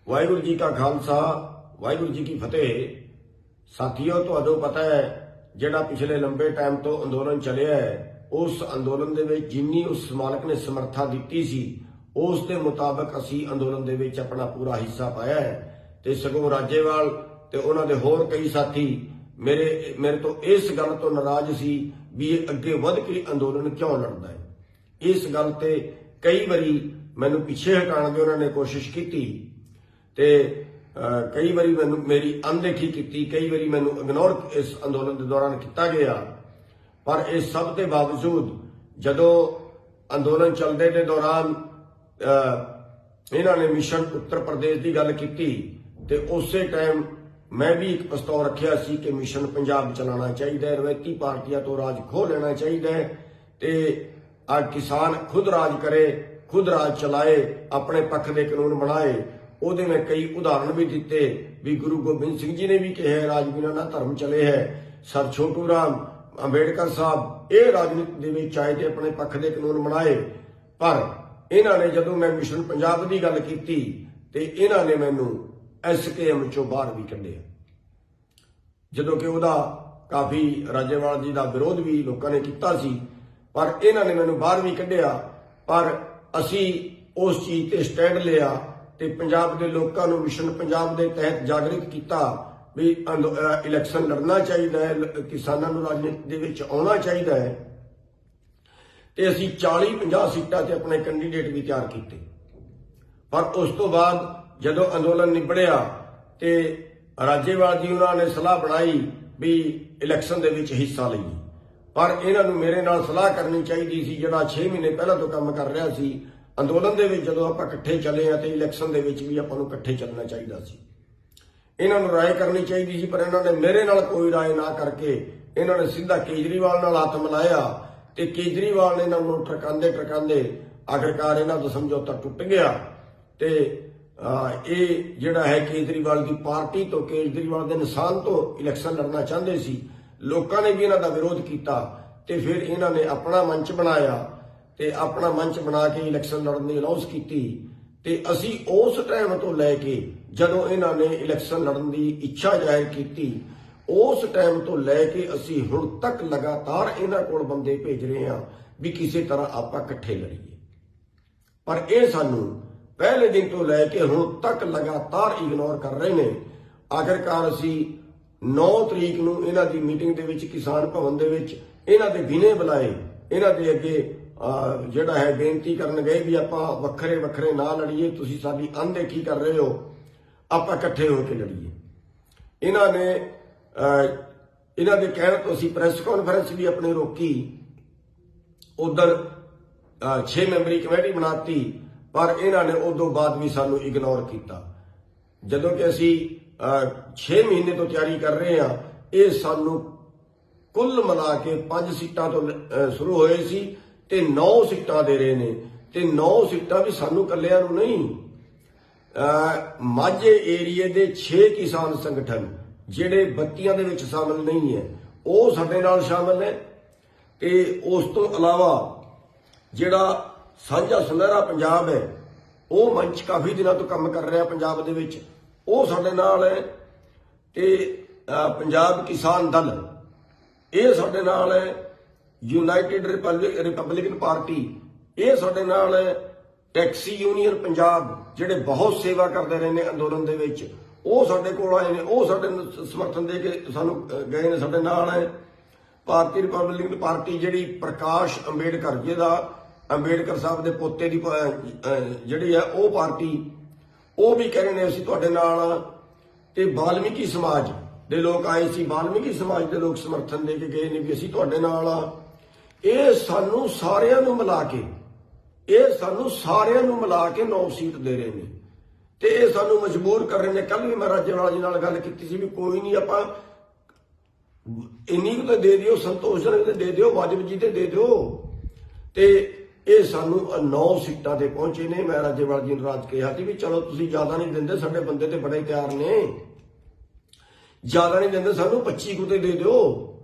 वाहिगुरू जी का खालसा वाहिगुरू जी की फतेह। साथियों, तुहानूं पता है जिहड़ा पिछले लंबे टाइम तो अंदोलन चलिया है, उस अंदोलन दे विच जिन्नी उस मालक ने समर्था दित्ती सी उस दे मुताबिक असी अंदोलन दे विच अपना पूरा हिस्सा पाया है। ते सगों राजेवाल ते उन्हां दे होर कई साथी मेरे तो इस गल तो नाराज सी भी ये अगे वध के अंदोलन क्यों लड़दा है। इस गल ते कई बारी मैनूं पिछे हटाउण दी उन्हां ने कोशिश कीती ते कई बारी मैनूं मेरी अनदेखी की, कई बारी मैनूं इग्नोर इस अंदोलन के दौरान किया गया। पर इस सब के बावजूद जदों अंदोलन चलने के दौरान इन्होंने मिशन उत्तर प्रदेश की गल की ते उस टाइम मैं भी एक प्रस्ताव रखिया सी कि मिशन पंजाब चलाना चाहिए, रवायती पार्टियां तो राज खो लेना चाहिए ते किसान खुद राज करे, खुद राज चलाए, अपने पक्ष के कानून बनाए। ਉਹਦੇ मैं कई उदाहरण भी दिते भी गुरु गोबिंद सिंह जी ने भी कहा है राज बिना ना धर्म चले है। सर छोटू राम अंबेडकर साहब ये राजनीति में आए थे, अपने पक्ष के कानून बनाए। पर इन्होंने जदों मैं मिशन पंजाब की गल की तो इन्होंने मैनू SKM चों बाहर भी कढ़िया, जदों कि वह काफ़ी राजेवाल जी का विरोध भी लोगों ने किया सी, पर इन्होंने मैनू बाहर भी कढ़िया। पर असी उस चीज़ ते स्टैंड लिया ते पंजाब के लोगों को मिशन पंजाब के तहत जागृत किया भी इलैक्शन लड़ना चाहिए है, किसानों को राजनीति विच आना चाहिए है। तो असी 40-50 सीटां ते अपने कैंडीडेट भी तैयार किए। पर उस तो बाद जदों अंदोलन निबड़िया तो राजेवाल जी उन्होंने सलाह बनाई भी इलैक्शन दे विच हिस्सा लईए। पर इन्होंने मेरे नाल सलाह करनी चाहिए सी, जिहड़ा 6 महीने पहले तो काम कर रहा सी। अंदोलन दे विच जदों आपां इकट्ठे चले हैं तो इलैक्शन दे विच भी आपां नूं इकट्ठे चलना चाहिए सी। इन्होंने राय करनी चाहिए सी, पर इन्होंने मेरे नाल कोई राय ना करके इन्होंने सीधा केजरीवाल नाल हाथ मिलाया ते केजरीवाल ने इन्होंने टरकांदे आखिरकार इन्हां दा समझौता टुट गया। ते ये जिहड़ा है केजरीवाल की पार्टी तो केजरीवाल के निशान तो इलैक्शन लड़ना चाहते सी, लोगों ने भी इन्हां दा विरोध किया ते फिर इन्होंने अपना मंच बनाया ते अपना मंच बना के इलैक्शन लड़न की अनाउंस की। ते असी उस टाइम तो लैके जदों इन्होंने इलैक्शन लड़न की इच्छा जाहिर की उस टाइम तो लैके असी हुण तक लगातार इन्हां कोल बंदे भेज रहे हैं भी किसी तरह आपां इकट्ठे लड़ीए। पर यह सानू पहले दिन तो लैके हुण तक लगातार इग्नोर कर रहे हैं। आखिरकार असी 9 तरीक नूं इन्हां दी मीटिंग दे विच किसान भवन दे विच इन्हां दे विने बुलाए, इन्हां दे अगे जिहड़ा है बेनती करन गए भी आपां वखरे वखरे ना लड़ीए, तुसीं साडी अनदेखी कर रहे हो, आपां इकट्ठे होकर लड़ीए। इन्होंने इन्हां दे कहण तो असीं प्रैस कॉन्फ्रेंस भी अपनी रोकी, उधर 6 मैंबरी कमेटी बनाती, पर इन्होंने उदों बाद भी सानू इग्नोर किया। जदों कि असीं 6 महीने तो तैयारी कर रहे हैं, ये सानू कुल मिला के 5 सीटां तो शुरू होए सी ते 9 सीटां दे रहे ने। ते 9 सीटां भी सानू कल्लियां नूं नहीं, माझे एरिए दे 6 किसान संगठन जिहड़े बत्तियां दे विच शामिल नहीं है वो साडे नाल शामिल है। ते उस तो अलावा जिहड़ा साझा सुनहरा पंजाब है वो मंच काफ़ी दिनों तो काम कर रहा पंजाब दे विच, वो साडे नाल है। ते पंजाब किसान दल ये साडे नाल है। यूनाइटेड रिपब्लिकन पार्टी ये साडे नाल है। टैक्सी यूनियन पंजाब जिहड़े बहुत सेवा करते रहे ने अंदोलन दे विच, वो साडे कोल आए ने, वो साडे समर्थन दे के सानू गए ने, साडे नाल है। भारतीय रिपब्लिकन पार्टी जिहड़ी प्रकाश अंबेडकर जिहदा अंबेडकर साहब दे पोते दी जिहड़ी है वो पार्टी, वो भी कह रहे ने असीं तुहाडे नाल आ। ते वाल्मीकि समाज दे लोग आए सी, वाल्मीकि समाज के लोग समर्थन दे के गए ने भी असीं तुहाडे नाल आ। ये सानू सारियां नू मिला के, ये सानू सारियां नू मिला के 9 सीट दे रहे हैं ते ये सानू मजबूर कर रहे हैं। कल भी मैं राजेवाल जी नाल गल कीती सी भी कोई नहीं, आपां इन्नी तो दे दिओ, संतोषजनक दे दिओ, वाजिब जी ते दे दिओ। ते ये सानू 9 सीटां ते पहुंचे ने। मैं राजेवाल जी नूं राज कहा भी चलो तुसीं ज्यादा नहीं दिंदे, साडे बंदे ते बड़े तैयार ने, ज्यादा नहीं देंगे, सानू 25 कुते दे दो।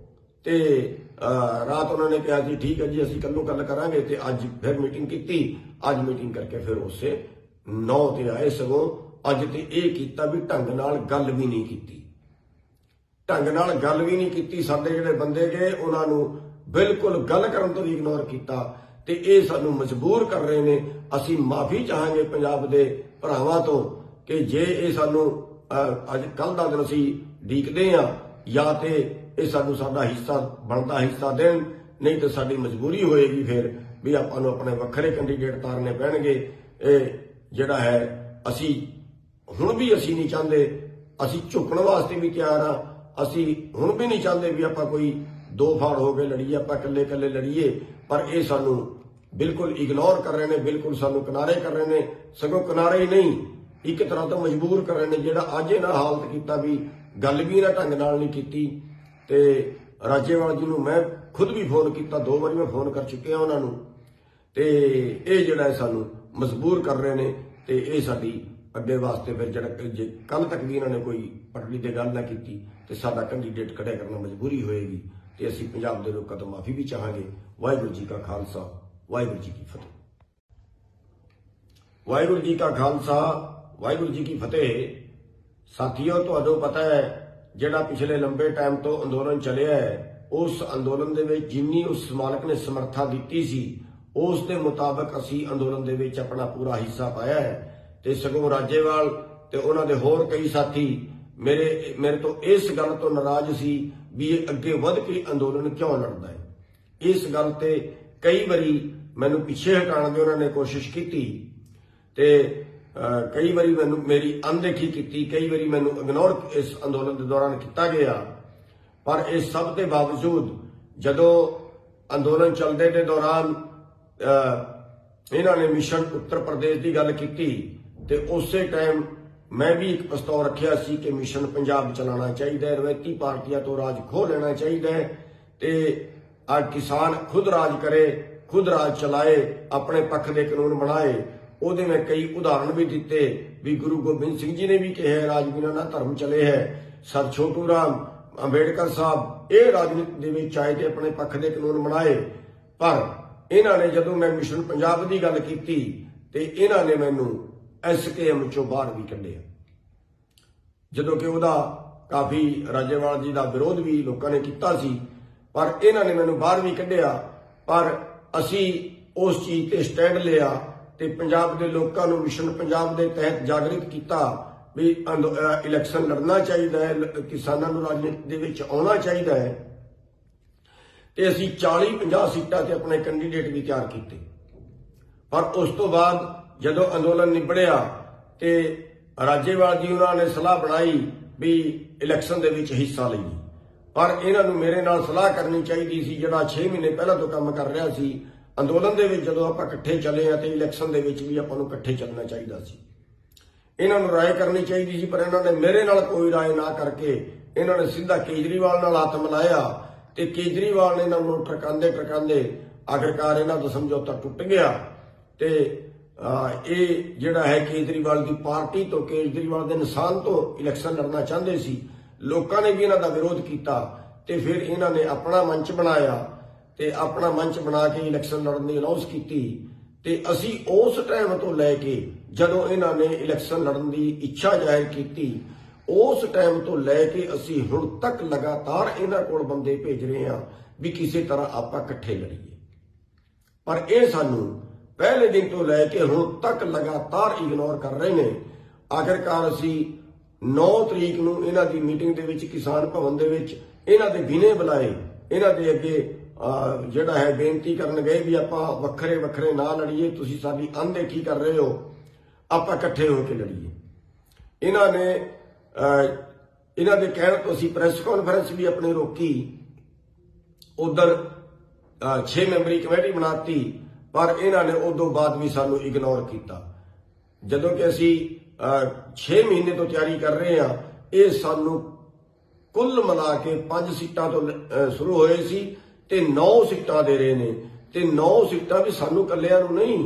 ते रात उन्होंने कहा जी ठीक है जी असीं कल्लों गल करांगे। ते अज फिर मीटिंग की, अज मीटिंग करके फिर उस 9 ते आए। सगों ਅੱਜ ਤੇ ਇਹ ਕੀਤਾ ਵੀ ਢੰਗ ਨਾਲ ਗੱਲ ਵੀ ਨਹੀਂ ਕੀਤੀ। ਢੰਗ ਨਾਲ ਗੱਲ ਵੀ ਨਹੀਂ ਕੀਤੀ। ਸਾਡੇ ਜਿਹੜੇ ਬੰਦੇ ਗਏ ਉਹਨਾਂ ਨੂੰ ਬਿਲਕੁਲ ਗੱਲ ਕਰਨ ਤੋਂ ਵੀ ਇਗਨੋਰ ਕੀਤਾ ਤੇ ਇਹ ਸਾਨੂੰ ਮਜਬੂਰ ਕਰ ਰਹੇ ਨੇ। ਅਸੀਂ ਮਾਫੀ ਚਾਹਾਂਗੇ ਪੰਜਾਬ ਦੇ ਭਰਾਵਾਂ ਤੋਂ ਕਿ ਜੇ ਇਹ ਸਾਨੂੰ ਅੱਜ ਕੱਲ ਦਾ ਦਿਨ ਅਸੀਂ ਡੀਕਦੇ ਆ ਜਾਂ ਤੇ ਇਹ ਸਾਨੂੰ ਸਾਡਾ ਹਿੱਸਾ ਬਣਦਾ ਹਿੱਸਾ ਦੇਣ, ਨਹੀਂ ਤਾਂ ਸਾਡੀ ਮਜਬੂਰੀ ਹੋਏਗੀ ਫਿਰ ਵੀ ਆਪਾਂ ਨੂੰ ਆਪਣੇ ਵੱਖਰੇ ਕੈਂਡੀਡੇਟ ਤਾਰਨੇ ਪੈਣਗੇ। ਇਹ ਜਿਹੜਾ ਹੈ ਅਸੀਂ ਹੁਣ ਵੀ ਅਸੀਂ ਨਹੀਂ ਚਾਹੁੰਦੇ, ਅਸੀਂ ਝੁਕਣ ਵਾਸਤੇ ਵੀ ਤਿਆਰ ਆ। ਅਸੀਂ ਹੁਣ ਵੀ ਨਹੀਂ ਚਾਹੁੰਦੇ ਵੀ ਆਪਾਂ ਕੋਈ ਦੋ ਫਾੜ ਹੋ ਕੇ ਲੜੀਏ, ਆਪਾਂ ਇਕੱਲੇ ਇਕੱਲੇ ਲੜੀਏ। ਪਰ ਇਹ ਸਾਨੂੰ ਬਿਲਕੁਲ ਇਗਨੋਰ ਕਰ ਰਹੇ ਨੇ, ਬਿਲਕੁਲ ਸਾਨੂੰ ਕਿਨਾਰੇ ਕਰ ਰਹੇ ਨੇ। ਸਗੋਂ ਕਿਨਾਰੇ ਹੀ ਨਹੀਂ, ਇੱਕ ਤਰ੍ਹਾਂ ਤੋਂ ਮਜਬੂਰ ਕਰ ਰਹੇ ਨੇ। ਜਿਹੜਾ ਅੱਜ ਇਹਨਾਂ ਹਾਲਤ ਕੀਤਾ ਵੀ ਗੱਲ ਵੀ ਇਹਨਾਂ ਢੰਗ ਨਾਲ ਨਹੀਂ ਕੀਤੀ। ਤੇ ਰਾਜੇਵਾਲ ਜੀ ਨੂੰ ਮੈਂ ਖੁਦ ਵੀ ਫੋਨ ਕੀਤਾ, 2 ਵਾਰੀ ਮੈਂ ਫੋਨ ਕਰ ਚੁੱਕਿਆ ਉਹਨਾਂ ਨੂੰ। ਤੇ ਇਹ ਜਿਹੜਾ ਸਾਨੂੰ ਮਜਬੂਰ ਕਰ ਰਹੇ ਨੇ ਤੇ ਇਹ ਸਾਡੀ ਅੱਗੇ ਵਾਸਤੇ ਫਿਰ ਜਿਹੜਾ ਜੇ ਕੱਲ ਤੱਕ ਵੀ ਇਹਨਾਂ ਨੇ ਕੋਈ ਪਟੜੀ ਤੇ ਗੱਲ ਨਾ ਕੀਤੀ ਤੇ ਸਾਡਾ ਕੈਂਡੀਡੇਟ ਖੜਿਆ ਕਰਨਾ ਮਜਬੂਰੀ ਹੋਏਗੀ ਤੇ ਅਸੀਂ ਪੰਜਾਬ ਦੇ ਲੋਕਾਂ ਤੋਂ ਮਾਫੀ ਵੀ ਚਾਹਾਂਗੇ। ਵਾਹਿਗੁਰੂ ਜੀ ਕਾ ਖਾਲਸਾ, ਵਾਹਿਗੁਰੂ ਜੀ ਕੀ ਫਤਿਹ। ਵਾਹਿਗੁਰੂ ਜੀ ਕਾ ਖਾਲਸਾ, ਵਾਹਿਗੁਰੂ ਜੀ ਕੀ ਫਤਿਹ। ਸਾਥੀਓ, ਤੁਹਾਨੂੰ ਪਤਾ ਹੈ ਜਿਹੜਾ ਪਿਛਲੇ ਲੰਬੇ ਟਾਈਮ ਤੋਂ ਅੰਦੋਲਨ ਚੱਲਿਆ ਹੈ, ਉਸ ਅੰਦੋਲਨ ਦੇ ਵਿੱਚ ਜਿੰਨੀ ਉਸ ਮਾਲਕ ਨੇ ਸਮਰੱਥਾ ਦਿੱਤੀ ਸੀ ਉਸ ਦੇ ਮੁਤਾਬਕ ਅਸੀਂ ਅੰਦੋਲਨ ਦੇ ਵਿੱਚ ਆਪਣਾ ਪੂਰਾ ਹਿੱਸਾ ਪਾਇਆ ਹੈ। ਤੇ ਸਗੋਂ ਰਾਜੇਵਾਲ ਤੇ ਉਹਨਾਂ ਦੇ ਹੋਰ ਕਈ ਸਾਥੀ ਮੇਰੇ ਤੋਂ ਇਸ ਗੱਲ ਤੋਂ ਨਾਰਾਜ਼ ਸੀ ਵੀ ਇਹ ਅੱਗੇ ਵੱਧ ਕੇ ਅੰਦੋਲਨ ਕਿਉਂ ਲੜਦਾ ਹੈ। ਇਸ ਗੱਲ ਤੇ ਕਈ ਵਾਰੀ ਮੈਨੂੰ ਪਿੱਛੇ ਹਟਾਉਣ ਦੀ ਉਹਨਾਂ ਨੇ ਕੋਸ਼ਿਸ਼ ਕੀਤੀ ਤੇ ਕਈ ਵਾਰੀ ਮੈਨੂੰ ਮੇਰੀ ਅਣਦੇਖੀ ਕੀਤੀ, ਕਈ ਵਾਰੀ ਮੈਨੂੰ ਇਗਨੋਰ ਇਸ ਅੰਦੋਲਨ ਦੇ ਦੌਰਾਨ ਕੀਤਾ ਗਿਆ। ਪਰ ਇਸ ਸਭ ਦੇ ਬਾਵਜੂਦ ਜਦੋਂ ਅੰਦੋਲਨ ਚੱਲਦੇ ਦੇ ਦੌਰਾਨ ਇਹਨਾਂ ਨੇ ਮਿਸ਼ਨ ਉੱਤਰ ਪ੍ਰਦੇਸ਼ ਦੀ ਗੱਲ ਕੀਤੀ ਤੇ ਉਸੇ ਟਾਈਮ ਮੈਂ ਵੀ ਇੱਕ ਪ੍ਰਸਤਾਵ ਰੱਖਿਆ ਸੀ ਕਿ ਮਿਸ਼ਨ ਪੰਜਾਬ ਚਲਾਉਣਾ ਚਾਹੀਦਾ ਹੈ, ਰਵਾਇਤੀ ਪਾਰਟੀਆਂ ਤੋਂ ਰਾਜ ਖੋਹ ਲੈਣਾ ਚਾਹੀਦਾ ਹੈ ਤੇ ਕਿਸਾਨ ਖੁਦ ਰਾਜ ਕਰੇ, ਖੁਦ ਰਾਜ ਚਲਾਏ, ਆਪਣੇ ਪੱਖ ਦੇ ਕਾਨੂੰਨ ਬਣਾਏ। ਉਹਦੇ ਮੈਂ ਕਈ ਉਦਾਹਰਣ ਵੀ ਦਿੱਤੇ ਵੀ ਗੁਰੂ ਗੋਬਿੰਦ ਸਿੰਘ ਜੀ ਨੇ ਵੀ ਕਿਹਾ ਰਾਜ ਬਿਨਾਂ ਨਾ ਧਰਮ ਚਲੇ ਹੈ। ਸਰ ਛੋਟੂ ਰਾਮ ਅੰਬੇਡਕਰ ਸਾਹਿਬ ਇਹ ਰਾਜਨੀਤੀ ਦੇ ਵਿੱਚ ਆਏ ਤੇ ਆਪਣੇ ਪੱਖ ਦੇ ਕਾਨੂੰਨ ਬਣਾਏ। ਪਰ ਇਹਨਾਂ ਨੇ ਜਦੋਂ ਮੈਂ ਮਿਸ਼ਨ ਪੰਜਾਬ ਦੀ ਗੱਲ ਕੀਤੀ ਤੇ ਇਹਨਾਂ ਨੇ ਮੈਨੂੰ SKM ਚੋਂ ਬਾਹਰ ਵੀ ਕੱਢਿਆ, ਜਦੋਂ ਕਿ ਉਹਦਾ ਕਾਫੀ ਰਾਜੇਵਾਲ ਜੀ ਦਾ ਵਿਰੋਧ ਵੀ ਲੋਕਾਂ ਨੇ ਕੀਤਾ ਸੀ। ਪਰ ਇਹਨਾਂ ਨੇ ਮੈਨੂੰ ਬਾਹਰ ਵੀ ਕੱਢਿਆ। ਪਰ ਅਸੀਂ ਉਸ ਚੀਜ਼ ਤੇ ਸਟੈਂਡ ਲਿਆ ਤੇ ਪੰਜਾਬ ਦੇ ਲੋਕਾਂ ਨੂੰ ਮਿਸ਼ਨ ਪੰਜਾਬ ਦੇ ਤਹਿਤ ਜਾਗਰਿਤ ਕੀਤਾ ਵੀ ਇਲੈਕਸ਼ਨ ਲੜਨਾ ਚਾਹੀਦਾ ਹੈ, ਕਿਸਾਨਾਂ ਨੂੰ ਰਾਜਨੀਤੀ ਦੇ ਵਿੱਚ ਆਉਣਾ ਚਾਹੀਦਾ ਹੈ। ਤੇ ਅਸੀਂ 40-50 ਸੀਟਾਂ ਤੇ ਆਪਣੇ ਕੈਂਡੀਡੇਟ ਵੀ ਤਿਆਰ ਕੀਤੇ। ਪਰ ਉਸ ਤੋਂ ਬਾਅਦ ਜਦੋਂ ਅੰਦੋਲਨ ਨਿਬੜਿਆ ਤੇ ਰਾਜੇਵਾਲ ਜੀ ਉਹਨਾਂ ਨੇ ਸਲਾਹ ਬਣਾਈ ਵੀ ਇਲੈਕਸ਼ਨ ਦੇ ਵਿੱਚ ਹਿੱਸਾ ਲਈਏ। ਪਰ ਇਹਨਾਂ ਨੂੰ ਮੇਰੇ ਨਾਲ ਸਲਾਹ ਕਰਨੀ ਚਾਹੀਦੀ ਸੀ, ਜਿਹੜਾ 6 ਮਹੀਨੇ ਪਹਿਲਾਂ ਤੋਂ ਕੰਮ ਕਰ ਰਿਹਾ ਸੀ ਅੰਦੋਲਨ ਦੇ ਵਿੱਚ। ਜਦੋਂ ਆਪਾਂ ਇਕੱਠੇ ਚੱਲੇ ਆ ਤੇ ਇਲੈਕਸ਼ਨ ਦੇ ਵਿੱਚ ਵੀ ਆਪਾਂ ਨੂੰ ਇਕੱਠੇ ਚੱਲਣਾ ਚਾਹੀਦਾ ਸੀ। ਇਹਨਾਂ ਨੂੰ ਰਾਏ ਕਰਨੀ ਚਾਹੀਦੀ ਸੀ, ਪਰ ਇਹਨਾਂ ਨੇ ਮੇਰੇ ਨਾਲ ਕੋਈ ਰਾਏ ਨਾ ਕਰਕੇ ਇਹਨਾਂ ਨੇ ਸਿੱਧਾ ਕੇਜਰੀਵਾਲ ਨਾਲ ਹੱਥ ਮਿਲਾਇਆ ਤੇ ਕੇਜਰੀਵਾਲ ਨੇ ਇਹਨਾਂ ਨੂੰ ਟਰਕਾਉਂਦੇ ਆਖਿਰਕਾਰ ਇਹਨਾਂ ਦਾ ਸਮਝੌਤਾ ਟੁੱਟ ਗਿਆ। ਤੇ ਇਹ ਜਿਹੜਾ ਹੈ ਕੇਜਰੀਵਾਲ ਦੀ ਪਾਰਟੀ ਤੋਂ, ਕੇਜਰੀਵਾਲ ਦੇ ਨਿਸ਼ਾਨ ਤੋਂ ਇਲੈਕਸ਼ਨ ਲੜਨਾ ਚਾਹੁੰਦੇ ਸੀ। ਲੋਕਾਂ ਨੇ ਵੀ ਇਹਨਾਂ ਦਾ ਵਿਰੋਧ ਕੀਤਾ ਤੇ ਫਿਰ ਇਹਨਾਂ ਨੇ ਆਪਣਾ ਮੰਚ ਬਣਾਇਆ ਤੇ ਆਪਣਾ ਮੰਚ ਬਣਾ ਕੇ ਇਲੈਕਸ਼ਨ ਲੜਨ ਦੀ ਅਨਾਉਂਸ ਕੀਤੀ। ਤੇ ਅਸੀਂ ਉਸ ਟਾਈਮ ਤੋਂ ਲੈ ਕੇ ਜਦੋਂ ਇਹਨਾਂ ਨੇ ਇਲੈਕਸ਼ਨ ਲੜਨ ਦੀ ਇੱਛਾ ਜ਼ਾਹਿਰ ਕੀਤੀ, ਉਸ ਟਾਈਮ ਤੋਂ ਲੈ ਕੇ ਅਸੀਂ ਹੁਣ ਤੱਕ ਲਗਾਤਾਰ ਇਹਨਾਂ ਕੋਲ ਬੰਦੇ ਭੇਜ ਰਹੇ ਹਾਂ ਵੀ ਕਿਸੇ ਤਰ੍ਹਾਂ ਆਪਾਂ ਇਕੱਠੇ ਲੜੀਏ। ਪਰ ਇਹ ਸਾਨੂੰ ਪਹਿਲੇ ਦਿਨ ਤੋਂ ਲੈ ਕੇ ਹੁਣ ਤੱਕ ਲਗਾਤਾਰ ਇਗਨੋਰ ਕਰ ਰਹੇ ਨੇ। ਆਖਿਰਕਾਰ ਅਸੀਂ 9 ਤਰੀਕ ਨੂੰ ਇਹਨਾਂ ਦੀ ਮੀਟਿੰਗ ਦੇ ਵਿੱਚ ਕਿਸਾਨ ਭਵਨ ਦੇ ਵਿੱਚ ਇਹਨਾਂ ਦੇ ਵਿਨੇ ਬੁਲਾਏ, ਇਹਨਾਂ ਦੇ ਅੱਗੇ ਜਿਹੜਾ ਹੈ ਬੇਨਤੀ ਕਰਨ ਗਏ ਵੀ ਆਪਾਂ ਵੱਖਰੇ ਵੱਖਰੇ ਨਾ ਲੜੀਏ, ਤੁਸੀਂ ਸਾਡੀ ਅਣਦੇਖੀ ਕਰ ਰਹੇ ਹੋ, ਆਪਾਂ ਇਕੱਠੇ ਹੋ ਕੇ ਲੜੀਏ। ਇਹਨਾਂ ਨੇ ਇਹਨਾਂ ਦੇ ਕਹਿਣ ਤੋਂ ਅਸੀਂ ਪ੍ਰੈਸ ਕਾਨਫਰੰਸ ਵੀ ਆਪਣੀ ਰੋਕੀ। ਉਧਰ 6 ਮੈਂਬਰੀ ਕਮੇਟੀ ਬਣਾਤੀ, ਪਰ ਇਹਨਾਂ ਨੇ ਉਦੋਂ ਬਾਅਦ ਵੀ ਸਾਨੂੰ ਇਗਨੋਰ ਕੀਤਾ। ਜਦੋਂ ਕਿ ਅਸੀਂ 6 ਮਹੀਨੇ ਤੋਂ ਤਿਆਰੀ ਕਰ ਰਹੇ ਹਾਂ, ਇਹ ਸਾਨੂੰ ਕੁੱਲ ਮਿਲਾ ਕੇ 5 ਸੀਟਾਂ ਤੋਂ ਸ਼ੁਰੂ ਹੋਏ ਸੀ ਤੇ 9 ਸੀਟਾਂ ਦੇ ਰਹੇ ਨੇ। ਤੇ 9 ਸੀਟਾਂ ਵੀ ਸਾਨੂੰ ਇਕੱਲਿਆਂ ਨੂੰ ਨਹੀਂ,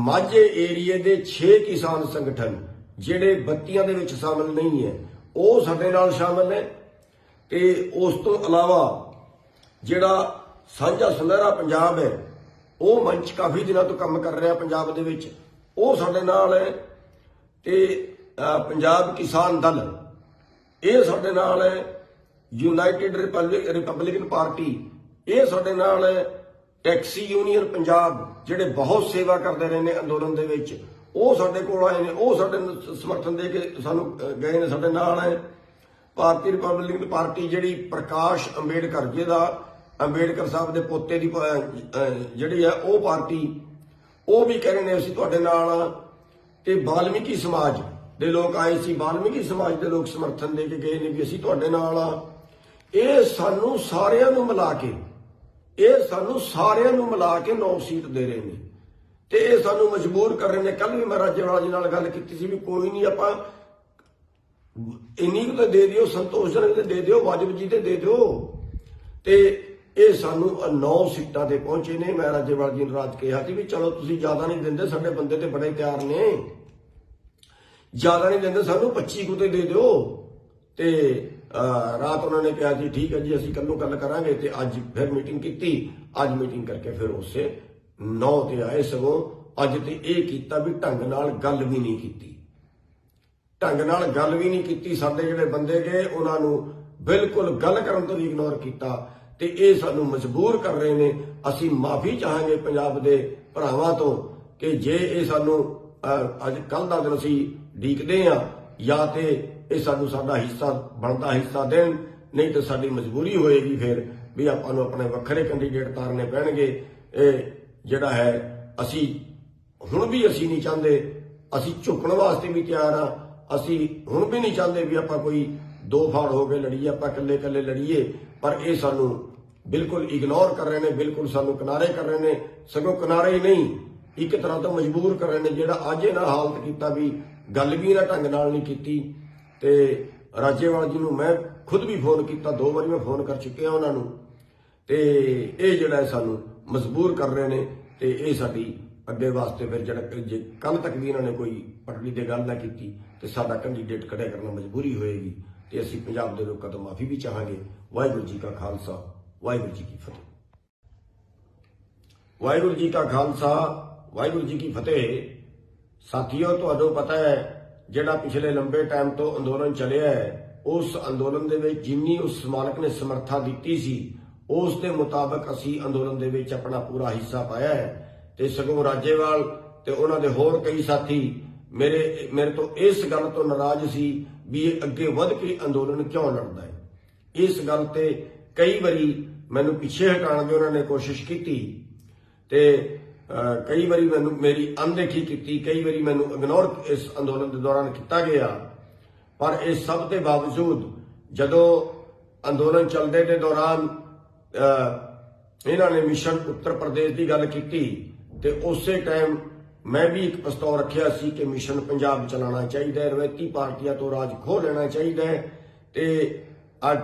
ਮਾਝੇ ਏਰੀਏ ਦੇ 6 ਕਿਸਾਨ ਸੰਗਠਨ ਜਿਹੜੇ ਬੱਤੀਆਂ ਦੇ ਵਿੱਚ ਸ਼ਾਮਲ ਨਹੀਂ ਹੈ, ਉਹ ਸਾਡੇ ਨਾਲ ਸ਼ਾਮਲ ਹੈ। ਤੇ ਉਸ ਤੋਂ ਇਲਾਵਾ ਜਿਹੜਾ ਸਾਂਝਾ ਸੁਨਹਿਰਾ ਪੰਜਾਬ ਹੈ, ਉਹ ਮੰਚ ਕਾਫੀ ਦਿਨਾਂ ਤੋਂ ਕੰਮ ਕਰ ਰਿਹਾ ਪੰਜਾਬ ਦੇ ਵਿੱਚ, ਉਹ ਸਾਡੇ ਨਾਲ ਹੈ। ਤੇ ਪੰਜਾਬ ਕਿਸਾਨ ਦਲ ਇਹ ਸਾਡੇ ਨਾਲ ਹੈ, ਯੂਨਾਈਟਿਡ ਰਿਪਬਲਿਕਨ ਪਾਰਟੀ ਇਹ ਸਾਡੇ ਨਾਲ ਹੈ, ਟੈਕਸੀ ਯੂਨੀਅਨ ਪੰਜਾਬ ਜਿਹੜੇ ਬਹੁਤ ਸੇਵਾ ਕਰਦੇ ਰਹੇ ਨੇ ਅੰਦੋਲਨ ਦੇ ਵਿੱਚ ਉਹ ਸਾਡੇ ਕੋਲ ਆਏ ਨੇ, ਉਹ ਸਾਡੇ ਨੂੰ ਸਮਰਥਨ ਦੇ ਕੇ ਸਾਨੂੰ ਗਏ ਨੇ, ਸਾਡੇ ਨਾਲ ਹੈ। ਭਾਰਤੀ ਰਿਪਬਲਿਕਨ ਪਾਰਟੀ ਜਿਹੜੀ ਪ੍ਰਕਾਸ਼ ਅੰਬੇਡਕਰ ਜਿਹਦਾ ਅੰਬੇਡਕਰ ਸਾਹਿਬ ਦੇ ਪੋਤੇ ਦੀ ਜਿਹੜੀ ਹੈ ਉਹ ਪਾਰਟੀ ਉਹ ਵੀ ਕਹਿ ਰਹੇ ਨੇ ਅਸੀਂ ਤੁਹਾਡੇ ਨਾਲ ਆ। ਤੇ ਵਾਲਮੀਕੀ ਸਮਾਜ ਦੇ ਲੋਕ ਆਏ ਸੀ, ਵਾਲਮੀਕੀ ਸਮਾਜ ਦੇ ਲੋਕ ਸਮਰਥਨ ਦੇ ਕੇ ਗਏ ਨੇ ਵੀ ਅਸੀਂ ਤੁਹਾਡੇ ਨਾਲ ਆ। ਇਹ ਸਾਨੂੰ ਸਾਰਿਆਂ ਨੂੰ ਮਿਲਾ ਕੇ 9 ਸੀਟ ਦੇ ਰਹੇ ਨੇ ਤੇ ਇਹ ਸਾਨੂੰ ਮਜਬੂਰ ਕਰ ਰਹੇ ਨੇ। ਕੱਲ ਵੀ ਮੈਂ ਰਾਜੇਵਾਲ ਜੀ ਨਾਲ ਗੱਲ ਕੀਤੀ ਸੀ ਵੀ ਕੋਈ ਨਹੀਂ ਆਪਾਂ ਇੰਨੀ ਕੁ ਤਾਂ ਦੇ ਦਿਓ, ਸੰਤੋਸ਼ਜਨਕ ਤੇ ਦੇ ਦਿਓ, ਵਾਜਬ ਜੀ ਤੇ ਦੇ ਦਿਓ। ਤੇ ਇਹ ਸਾਨੂੰ 9 ਸੀਟਾਂ ਤੇ ਪਹੁੰਚੇ ਨੇ। ਮੈਂ ਰਾਜੇਵਾਲ ਜੀ ਨੂੰ ਰਾਤ ਕਿਹਾ ਸੀ ਵੀ ਚਲੋ ਤੁਸੀਂ ਜ਼ਿਆਦਾ ਨਹੀਂ ਦਿੰਦੇ, ਸਾਡੇ ਬੰਦੇ ਤੇ ਬੜੇ ਤਿਆਰ ਨੇ, ਜ਼ਿਆਦਾ ਨਹੀਂ ਦਿੰਦੇ ਸਾਨੂੰ 25 ਕੁ ਤੇ ਦੇ ਦਿਓ। ਤੇ ਰਾਤ ਉਹਨਾਂ ਨੇ ਕਿਹਾ ਜੀ ਠੀਕ ਹੈ ਜੀ ਅਸੀਂ ਕੱਲੋਂ ਗੱਲ ਕਰਾਂਗੇ। ਤੇ ਅੱਜ ਫਿਰ ਮੀਟਿੰਗ ਕੀਤੀ, ਅੱਜ ਮੀਟਿੰਗ ਕਰਕੇ ਫਿਰ ਉਸੇ 9 ਤੇ ਆਏ। ਸਗੋਂ ਅੱਜ ਤੇ ਇਹ ਕੀਤਾ ਵੀ ਢੰਗ ਨਾਲ ਗੱਲ ਵੀ ਨਹੀਂ ਕੀਤੀ, ਸਾਡੇ ਜਿਹੜੇ ਬੰਦੇ ਗਏ ਉਹਨਾਂ ਨੂੰ ਬਿਲਕੁਲ ਗੱਲ ਕਰਨ ਤੋਂ ਵੀ ਇਗਨੋਰ ਕੀਤਾ ਤੇ ਇਹ ਸਾਨੂੰ ਮਜਬੂਰ ਕਰ ਰਹੇ ਨੇ। ਅਸੀਂ ਮਾਫੀ ਚਾਹਾਂਗੇ ਪੰਜਾਬ ਦੇ ਭਰਾਵਾਂ ਤੋਂ ਕਿ ਜੇ ਇਹ ਸਾਨੂੰ ਅੱਜ ਕੱਲ ਦਾ ਦਿਨ ਅਸੀਂ ਡੀਕਦੇ ਆ ਜਾਂ ਤੇ ਇਹ ਸਾਨੂੰ ਸਾਡਾ ਹਿੱਸਾ ਬਣਦਾ ਹਿੱਸਾ ਦੇਣ, ਨਹੀਂ ਤਾਂ ਸਾਡੀ ਮਜਬੂਰੀ ਹੋਏਗੀ ਫਿਰ ਵੀ ਆਪਾਂ ਨੂੰ ਆਪਣੇ ਵੱਖਰੇ ਕੈਂਡੀਡੇਟ ਤਾਰਨੇ ਪੈਣਗੇ। ਇਹ ਜਿਹੜਾ ਹੈ ਅਸੀਂ ਹੁਣ ਵੀ ਅਸੀਂ ਨਹੀਂ ਚਾਹੁੰਦੇ, ਅਸੀਂ ਝੁਕਣ ਵਾਸਤੇ ਵੀ ਤਿਆਰ ਆ। ਅਸੀਂ ਹੁਣ ਵੀ ਨਹੀਂ ਚਾਹੁੰਦੇ ਵੀ ਆਪਾਂ ਕੋਈ ਦੋ ਫਾੜ ਹੋ ਕੇ ਲੜੀਏ, ਆਪਾਂ ਇਕੱਲੇ ਲੜੀਏ। ਪਰ ਇਹ ਸਾਨੂੰ ਬਿਲਕੁਲ ਇਗਨੋਰ ਕਰ ਰਹੇ ਨੇ, ਬਿਲਕੁਲ ਸਾਨੂੰ ਕਿਨਾਰੇ ਕਰ ਰਹੇ ਨੇ। ਸਗੋਂ ਕਿਨਾਰੇ ਹੀ ਨਹੀਂ, ਇੱਕ ਤਰ੍ਹਾਂ ਤੋਂ ਮਜਬੂਰ ਕਰ ਰਹੇ ਨੇ। ਜਿਹੜਾ ਅੱਜ ਇਹਨਾਂ ਹਾਲਤ ਕੀਤਾ ਵੀ ਗੱਲ ਵੀ ਇਹਨਾਂ ਢੰਗ ਨਾਲ ਨਹੀਂ ਕੀਤੀ। ਤੇ ਰਾਜੇਵਾਲ ਜੀ ਨੂੰ ਮੈਂ ਖੁਦ ਵੀ ਫੋਨ ਕੀਤਾ, 2 ਵਾਰੀ ਮੈਂ ਫੋਨ ਕਰ ਚੁੱਕਿਆ ਉਹਨਾਂ ਨੂੰ। ਤੇ ਇਹ ਜਿਹੜਾ ਸਾਨੂੰ ਮਜਬੂਰ ਕਰ ਰਹੇ ਨੇ ਤੇ ਇਹ ਸਾਡੀ ਅੱਗੇ ਵਾਸਤੇ ਫਿਰ ਜਿਹੜਾ ਜੇ ਕੱਲ ਤੱਕ ਵੀ ਇਹਨਾਂ ਨੇ ਕੋਈ ਪਟੜੀ ਤੇ ਗੱਲ ਨਾ ਕੀਤੀ ਤੇ ਸਾਡਾ ਕੈਂਡੀਡੇਟ ਖੜਾ ਕਰਨਾ ਮਜਬੂਰੀ ਹੋਏਗੀ ਤੇ ਅਸੀਂ ਪੰਜਾਬ ਦੇ ਲੋਕਾਂ ਤੋਂ ਮਾਫੀ ਵੀ ਚਾਹਾਂਗੇ। ਵਾਹਿਗੁਰੂ ਜੀ ਕਾ ਖਾਲਸਾ, ਵਾਹਿਗੁਰੂ ਜੀ ਕੀ ਫਤਿਹ। ਵਾਹਿਗੁਰੂ ਜੀ ਕਾ ਖਾਲਸਾ, ਵਾਹਿਗੁਰੂ ਜੀ ਕੀ ਫਤਿਹ। ਸਾਥੀਓ, ਤੁਹਾਨੂੰ ਪਤਾ ਹੈ ਜਿਹੜਾ ਪਿਛਲੇ ਲੰਬੇ ਟਾਈਮ ਤੋਂ ਅੰਦੋਲਨ ਚੱਲਿਆ ਹੈ, ਉਸ ਅੰਦੋਲਨ ਦੇ ਵਿੱਚ ਜਿੰਨੀ ਉਸ ਮਾਲਕ ਨੇ ਸਮਰੱਥਾ ਦਿੱਤੀ ਸੀ ਉਸ ਦੇ ਮੁਤਾਬਕ ਅਸੀਂ ਅੰਦੋਲਨ ਦੇ ਵਿੱਚ ਆਪਣਾ ਪੂਰਾ ਹਿੱਸਾ ਪਾਇਆ ਹੈ। ਤੇ ਸਗੋਂ ਰਾਜੇਵਾਲ ਤੇ ਉਹਨਾਂ ਦੇ ਹੋਰ ਕਈ ਸਾਥੀ ਮੇਰੇ ਤੋਂ ਇਸ ਗੱਲ ਤੋਂ ਨਾਰਾਜ਼ ਸੀ ਵੀ ਇਹ ਅੱਗੇ ਵੱਧ ਕੇ ਅੰਦੋਲਨ ਕਿਉਂ ਲੜਦਾ ਹੈ। ਇਸ ਗੱਲ ਤੇ ਕਈ ਵਾਰੀ ਮੈਨੂੰ ਪਿੱਛੇ ਹਟਾਉਣ ਦੀ ਉਹਨਾਂ ਨੇ ਕੋਸ਼ਿਸ਼ ਕੀਤੀ ਤੇ ਕਈ ਵਾਰੀ ਮੈਨੂੰ ਮੇਰੀ ਅਣਦੇਖੀ ਕੀਤੀ, ਕਈ ਵਾਰੀ ਮੈਨੂੰ ਇਗਨੋਰ ਇਸ ਅੰਦੋਲਨ ਦੇ ਦੌਰਾਨ ਕੀਤਾ ਗਿਆ। ਪਰ ਇਸ ਸਭ ਦੇ ਬਾਵਜੂਦ ਜਦੋਂ ਅੰਦੋਲਨ ਚੱਲਦੇ ਦੇ ਦੌਰਾਨ ਇਹਨਾਂ ਨੇ ਮਿਸ਼ਨ ਉੱਤਰ ਪ੍ਰਦੇਸ਼ ਦੀ ਗੱਲ ਕੀਤੀ ਤੇ ਉਸੇ ਟਾਈਮ ਮੈਂ ਵੀ ਇੱਕ ਪ੍ਰਸਤਾਵ ਰੱਖਿਆ ਸੀ ਕਿ ਮਿਸ਼ਨ ਪੰਜਾਬ ਚਲਾਉਣਾ ਚਾਹੀਦਾ ਹੈ, ਰਵਾਇਤੀ ਪਾਰਟੀਆਂ ਤੋਂ ਰਾਜ ਖੋਹ ਲੈਣਾ ਚਾਹੀਦਾ ਹੈ ਤੇ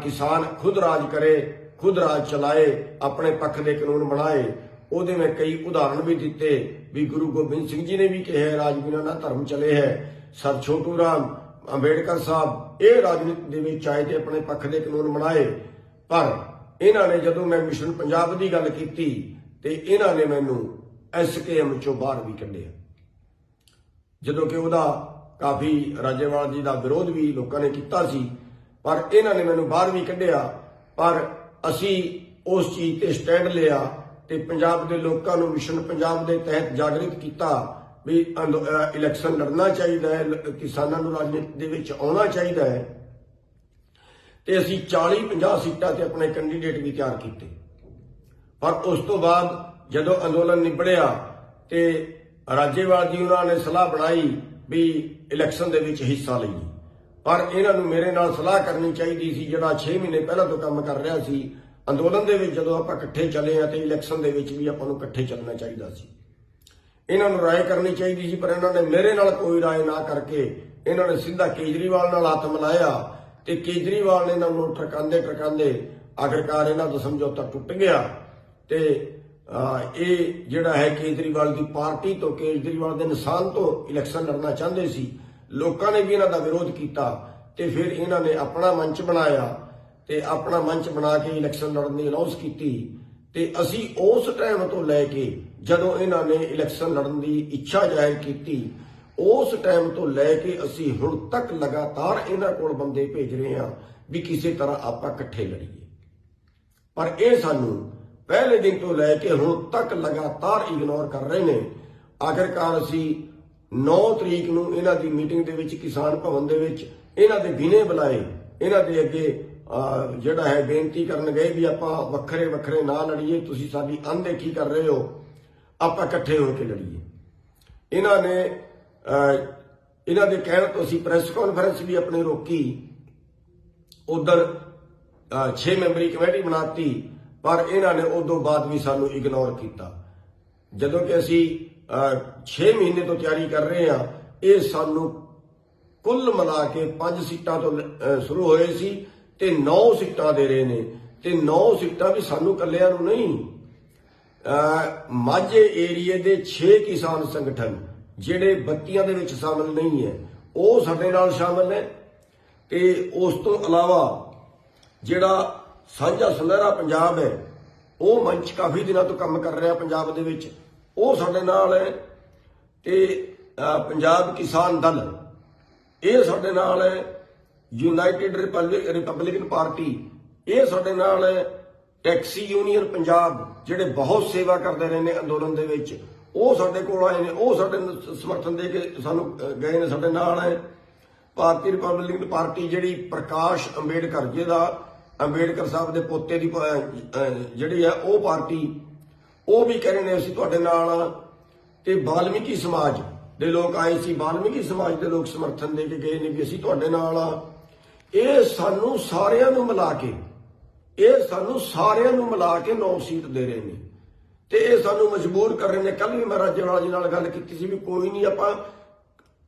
ਕਿਸਾਨ ਖੁਦ ਰਾਜ ਕਰੇ, ਖੁਦ ਰਾਜ ਚਲਾਏ, ਆਪਣੇ ਪੱਖ ਦੇ ਕਾਨੂੰਨ ਬਣਾਏ। ਉਹਦੇ ਮੈਂ ਕਈ ਉਦਾਹਰਣ ਵੀ ਦਿੱਤੇ ਵੀ ਗੁਰੂ ਗੋਬਿੰਦ ਸਿੰਘ ਜੀ ਨੇ ਵੀ ਕਿਹਾ ਰਾਜ ਬਿਨਾਂ ਨਾ ਧਰਮ ਚਲੇ ਹੈ। ਸਰ ਛੋਟੂ ਰਾਮ ਅੰਬੇਡਕਰ ਸਾਹਿਬ ਇਹ ਰਾਜਨੀਤੀ ਦੇ ਵਿੱਚ ਆਏ ਤੇ ਆਪਣੇ ਪੱਖ ਦੇ ਕਾਨੂੰਨ ਬਣਾਏ। ਪਰ ਇਹਨਾਂ ਨੇ ਜਦੋਂ ਮੈਂ ਮਿਸ਼ਨ ਪੰਜਾਬ ਦੀ ਗੱਲ ਕੀਤੀ ਤੇ ਇਹਨਾਂ ਨੇ ਮੈਨੂੰ SKM ਚੋਂ ਬਾਹਰ ਵੀ ਕੱਢਿਆ, ਜਦੋਂ ਕਿ ਉਹਦਾ ਕਾਫੀ ਰਾਜੇਵਾਲ ਜੀ ਦਾ ਵਿਰੋਧ ਵੀ ਲੋਕਾਂ ਨੇ ਕੀਤਾ ਸੀ। ਪਰ ਇਹਨਾਂ ਨੇ ਮੈਨੂੰ ਬਾਹਰ ਵੀ ਕੱਢਿਆ। ਪਰ ਅਸੀਂ ਉਸ ਚੀਜ਼ ਤੇ ਸਟੈਂਡ ਲਿਆ ਤੇ ਪੰਜਾਬ ਦੇ ਲੋਕਾਂ ਨੂੰ ਮਿਸ਼ਨ ਪੰਜਾਬ ਦੇ ਤਹਿਤ ਜਾਗਰਿਤ ਕੀਤਾ ਵੀ ਇਲੈਕਸ਼ਨ ਲੜਨਾ ਚਾਹੀਦਾ ਹੈ, ਕਿਸਾਨਾਂ ਨੂੰ ਰਾਜਨੀਤੀ ਦੇ ਵਿੱਚ ਆਉਣਾ ਚਾਹੀਦਾ ਹੈ। ਤੇ ਅਸੀਂ 40-50 ਸੀਟਾਂ ਤੇ ਆਪਣੇ ਕੈਂਡੀਡੇਟ ਵੀ ਤਿਆਰ ਕੀਤੇ। ਪਰ ਉਸ ਤੋਂ ਬਾਅਦ ਜਦੋਂ ਅੰਦੋਲਨ ਨਿਬੜਿਆ ਤੇ ਰਾਜੇਵਾਲ ਜੀ ਉਹਨਾਂ ਨੇ ਸਲਾਹ ਬਣਾਈ ਵੀ ਇਲੈਕਸ਼ਨ ਦੇ ਵਿੱਚ ਹਿੱਸਾ ਲਈਏ। ਪਰ ਇਹਨਾਂ ਨੂੰ ਮੇਰੇ ਨਾਲ ਸਲਾਹ ਕਰਨੀ ਚਾਹੀਦੀ ਸੀ, ਜਿਹੜਾ 6 ਮਹੀਨੇ ਪਹਿਲਾਂ ਤੋਂ ਕੰਮ ਕਰ ਰਿਹਾ ਸੀ ਅੰਦੋਲਨ ਦੇ ਵਿੱਚ। ਜਦੋਂ ਆਪਾਂ ਇਕੱਠੇ ਚੱਲੇ ਆ ਤੇ ਇਲੈਕਸ਼ਨ ਦੇ ਵਿੱਚ ਵੀ ਆਪਾਂ ਨੂੰ ਇਕੱਠੇ ਚੱਲਣਾ ਚਾਹੀਦਾ ਸੀ। ਇਹਨਾਂ ਨੂੰ ਰਾਏ ਕਰਨੀ ਚਾਹੀਦੀ ਸੀ, ਪਰ ਇਹਨਾਂ ਨੇ ਮੇਰੇ ਨਾਲ ਕੋਈ ਰਾਏ ਨਾ ਕਰਕੇ ਇਹਨਾਂ ਨੇ ਸਿੱਧਾ ਕੇਜਰੀਵਾਲ ਨਾਲ ਹੱਥ ਮਿਲਾਇਆ ਤੇ ਕੇਜਰੀਵਾਲ ਨੇ ਇਹਨਾਂ ਨੂੰ ਟਰਕਾਉਂਦੇ ਆਖਿਰਕਾਰ ਇਹਨਾਂ ਦਾ ਸਮਝੌਤਾ ਟੁੱਟ ਗਿਆ। ਤੇ ਇਹ ਜਿਹੜਾ ਹੈ ਕੇਜਰੀਵਾਲ ਦੀ ਪਾਰਟੀ ਤੋਂ, ਕੇਜਰੀਵਾਲ ਦੇ ਨਿਸ਼ਾਨ ਤੋਂ ਇਲੈਕਸ਼ਨ ਲੜਨਾ ਚਾਹੁੰਦੇ ਸੀ। ਲੋਕਾਂ ਨੇ ਵੀ ਇਹਨਾਂ ਦਾ ਵਿਰੋਧ ਕੀਤਾ ਤੇ ਫਿਰ ਇਹਨਾਂ ਨੇ ਆਪਣਾ ਮੰਚ ਬਣਾਇਆ ਤੇ ਆਪਣਾ ਮੰਚ ਬਣਾ ਕੇ ਇਲੈਕਸ਼ਨ ਲੜਨ ਦੀ ਅਨਾਉਂਸ ਕੀਤੀ। ਤੇ ਅਸੀਂ ਉਸ ਟਾਈਮ ਤੋਂ ਲੈ ਕੇ ਜਦੋਂ ਇਹਨਾਂ ਨੇ ਇਲੈਕਸ਼ਨ ਲੜਨ ਦੀ ਇੱਛਾ ਜ਼ਾਹਿਰ ਕੀਤੀ ਉਸ ਟਾਈਮ ਤੋਂ ਲੈ ਕੇ ਅਸੀਂ ਹੁਣ ਤੱਕ ਲਗਾਤਾਰ ਇਹਨਾਂ ਕੋਲ ਬੰਦੇ ਭੇਜ ਰਹੇ ਹਾਂ ਵੀ ਕਿਸੇ ਤਰ੍ਹਾਂ ਆਪਾਂ ਇਕੱਠੇ ਲੜੀਏ। ਪਰ ਇਹ ਸਾਨੂੰ ਪਹਿਲੇ ਦਿਨ ਤੋਂ ਲੈ ਕੇ ਹੁਣ ਤੱਕ ਲਗਾਤਾਰ ਇਗਨੋਰ ਕਰ ਰਹੇ ਨੇ। ਆਖਿਰਕਾਰ ਅਸੀਂ 9 ਤਰੀਕ ਨੂੰ ਇਹਨਾਂ ਦੀ ਮੀਟਿੰਗ ਦੇ ਵਿੱਚ ਕਿਸਾਨ ਭਵਨ ਦੇ ਵਿੱਚ ਇਹਨਾਂ ਦੇ ਬਿਨੇ ਬੁਲਾਏ ਇਹਨਾਂ ਦੇ ਅੱਗੇ ਜਿਹੜਾ ਹੈ ਬੇਨਤੀ ਕਰਨ ਗਏ ਵੀ ਆਪਾਂ ਵੱਖਰੇ ਵੱਖਰੇ ਨਾ ਲੜੀਏ, ਤੁਸੀਂ ਸਾਡੀ ਅਣਦੇਖੀ ਕਰ ਰਹੇ ਹੋ, ਆਪਾਂ ਇਕੱਠੇ ਹੋ ਕੇ ਲੜੀਏ। ਇਹਨਾਂ ਨੇ ਇਹਨਾਂ ਦੇ ਕਹਿਣ ਤੋਂ ਅਸੀਂ ਪ੍ਰੈਸ ਕਾਨਫਰੰਸ ਵੀ ਆਪਣੀ ਰੋਕੀ, ਉਧਰ 6 ਮੈਂਬਰੀ ਕਮੇਟੀ ਬਣਾਤੀ, ਪਰ ਇਹਨਾਂ ਨੇ ਉਦੋਂ ਬਾਅਦ ਵੀ ਸਾਨੂੰ ਇਗਨੋਰ ਕੀਤਾ। ਜਦੋਂ ਕਿ ਅਸੀਂ 6 ਮਹੀਨੇ ਤੋਂ ਤਿਆਰੀ ਕਰ ਰਹੇ ਹਾਂ, ਇਹ ਸਾਨੂੰ ਕੁੱਲ ਮਿਲਾ ਕੇ 5 ਸੀਟਾਂ ਤੋਂ ਸ਼ੁਰੂ ਹੋਏ ਸੀ ਤੇ 9 ਸੀਟਾਂ ਦੇ ਰਹੇ ਨੇ, ਤੇ 9 ਸੀਟਾਂ ਵੀ ਸਾਨੂੰ ਇਕੱਲਿਆਂ ਨੂੰ ਨਹੀਂ, ਮਾਝੇ ਏਰੀਏ ਦੇ 6 ਕਿਸਾਨ ਸੰਗਠਨ ਜਿਹੜੇ ਬੱਤੀਆਂ ਦੇ ਵਿੱਚ ਸ਼ਾਮਲ ਨਹੀਂ ਹੈ ਉਹ ਸਾਡੇ ਨਾਲ ਸ਼ਾਮਲ ਹੈ। ਤੇ ਉਸ ਤੋਂ ਇਲਾਵਾ ਜਿਹੜਾ ਸਾਂਝਾ ਸੁਨਹਿਰਾ ਪੰਜਾਬ ਹੈ, ਉਹ ਮੰਚ ਕਾਫੀ ਦਿਨਾਂ ਤੋਂ ਕੰਮ ਕਰ ਰਿਹਾ ਪੰਜਾਬ ਦੇ ਵਿੱਚ, ਉਹ ਸਾਡੇ ਨਾਲ ਹੈ। ਤੇ ਪੰਜਾਬ ਕਿਸਾਨ ਦਲ ਇਹ ਸਾਡੇ ਨਾਲ ਹੈ। ਯੂਨਾਈਟਿਡ ਰਿਪਬਲਿਕਨ ਪਾਰਟੀ ਇਹ ਸਾਡੇ ਨਾਲ ਹੈ। ਟੈਕਸੀ ਯੂਨੀਅਨ ਪੰਜਾਬ ਜਿਹੜੇ ਬਹੁਤ ਸੇਵਾ ਕਰਦੇ ਰਹੇ ਨੇ ਅੰਦੋਲਨ ਦੇ ਵਿੱਚ, ਉਹ ਸਾਡੇ ਕੋਲ ਆਏ ਨੇ, ਉਹ ਸਾਡੇ ਸਮਰਥਨ ਦੇ ਕੇ ਸਾਨੂੰ ਗਏ ਨੇ, ਸਾਡੇ ਨਾਲ ਹੈ। ਭਾਰਤੀ ਰਿਪਬਲਿਕਨ ਪਾਰਟੀ ਜਿਹੜੀ ਪ੍ਰਕਾਸ਼ ਅੰਬੇਡਕਰ, ਜਿਹਦਾ ਅੰਬੇਡਕਰ ਸਾਹਿਬ ਦੇ ਪੋਤੇ ਦੀ ਜਿਹੜੀ ਹੈ ਉਹ ਪਾਰਟੀ, ਉਹ ਵੀ ਕਹਿ ਰਹੇ ਨੇ ਅਸੀਂ ਤੁਹਾਡੇ ਨਾਲ ਆ। ਤੇ ਵਾਲਮੀਕੀ ਸਮਾਜ ਦੇ ਲੋਕ ਆਏ ਸੀ, ਵਾਲਮੀਕੀ ਸਮਾਜ ਦੇ ਲੋਕ ਸਮਰਥਨ ਦੇ ਕੇ ਗਏ ਨੇ ਵੀ ਅਸੀਂ ਤੁਹਾਡੇ ਨਾਲ ਆ। ਇਹ ਸਾਨੂੰ ਸਾਰਿਆਂ ਨੂੰ ਮਿਲਾ ਕੇ 9 ਸੀਟ ਦੇ ਰਹੇ ਨੇ ਤੇ ਇਹ ਸਾਨੂੰ ਮਜਬੂਰ ਕਰ ਰਹੇ ਨੇ। ਕੱਲ ਵੀ ਮੈਂ ਰਾਜੇਵਾਲ ਜੀ ਨਾਲ ਗੱਲ ਕੀਤੀ ਸੀ ਵੀ ਕੋਈ ਨਹੀਂ, ਆਪਾਂ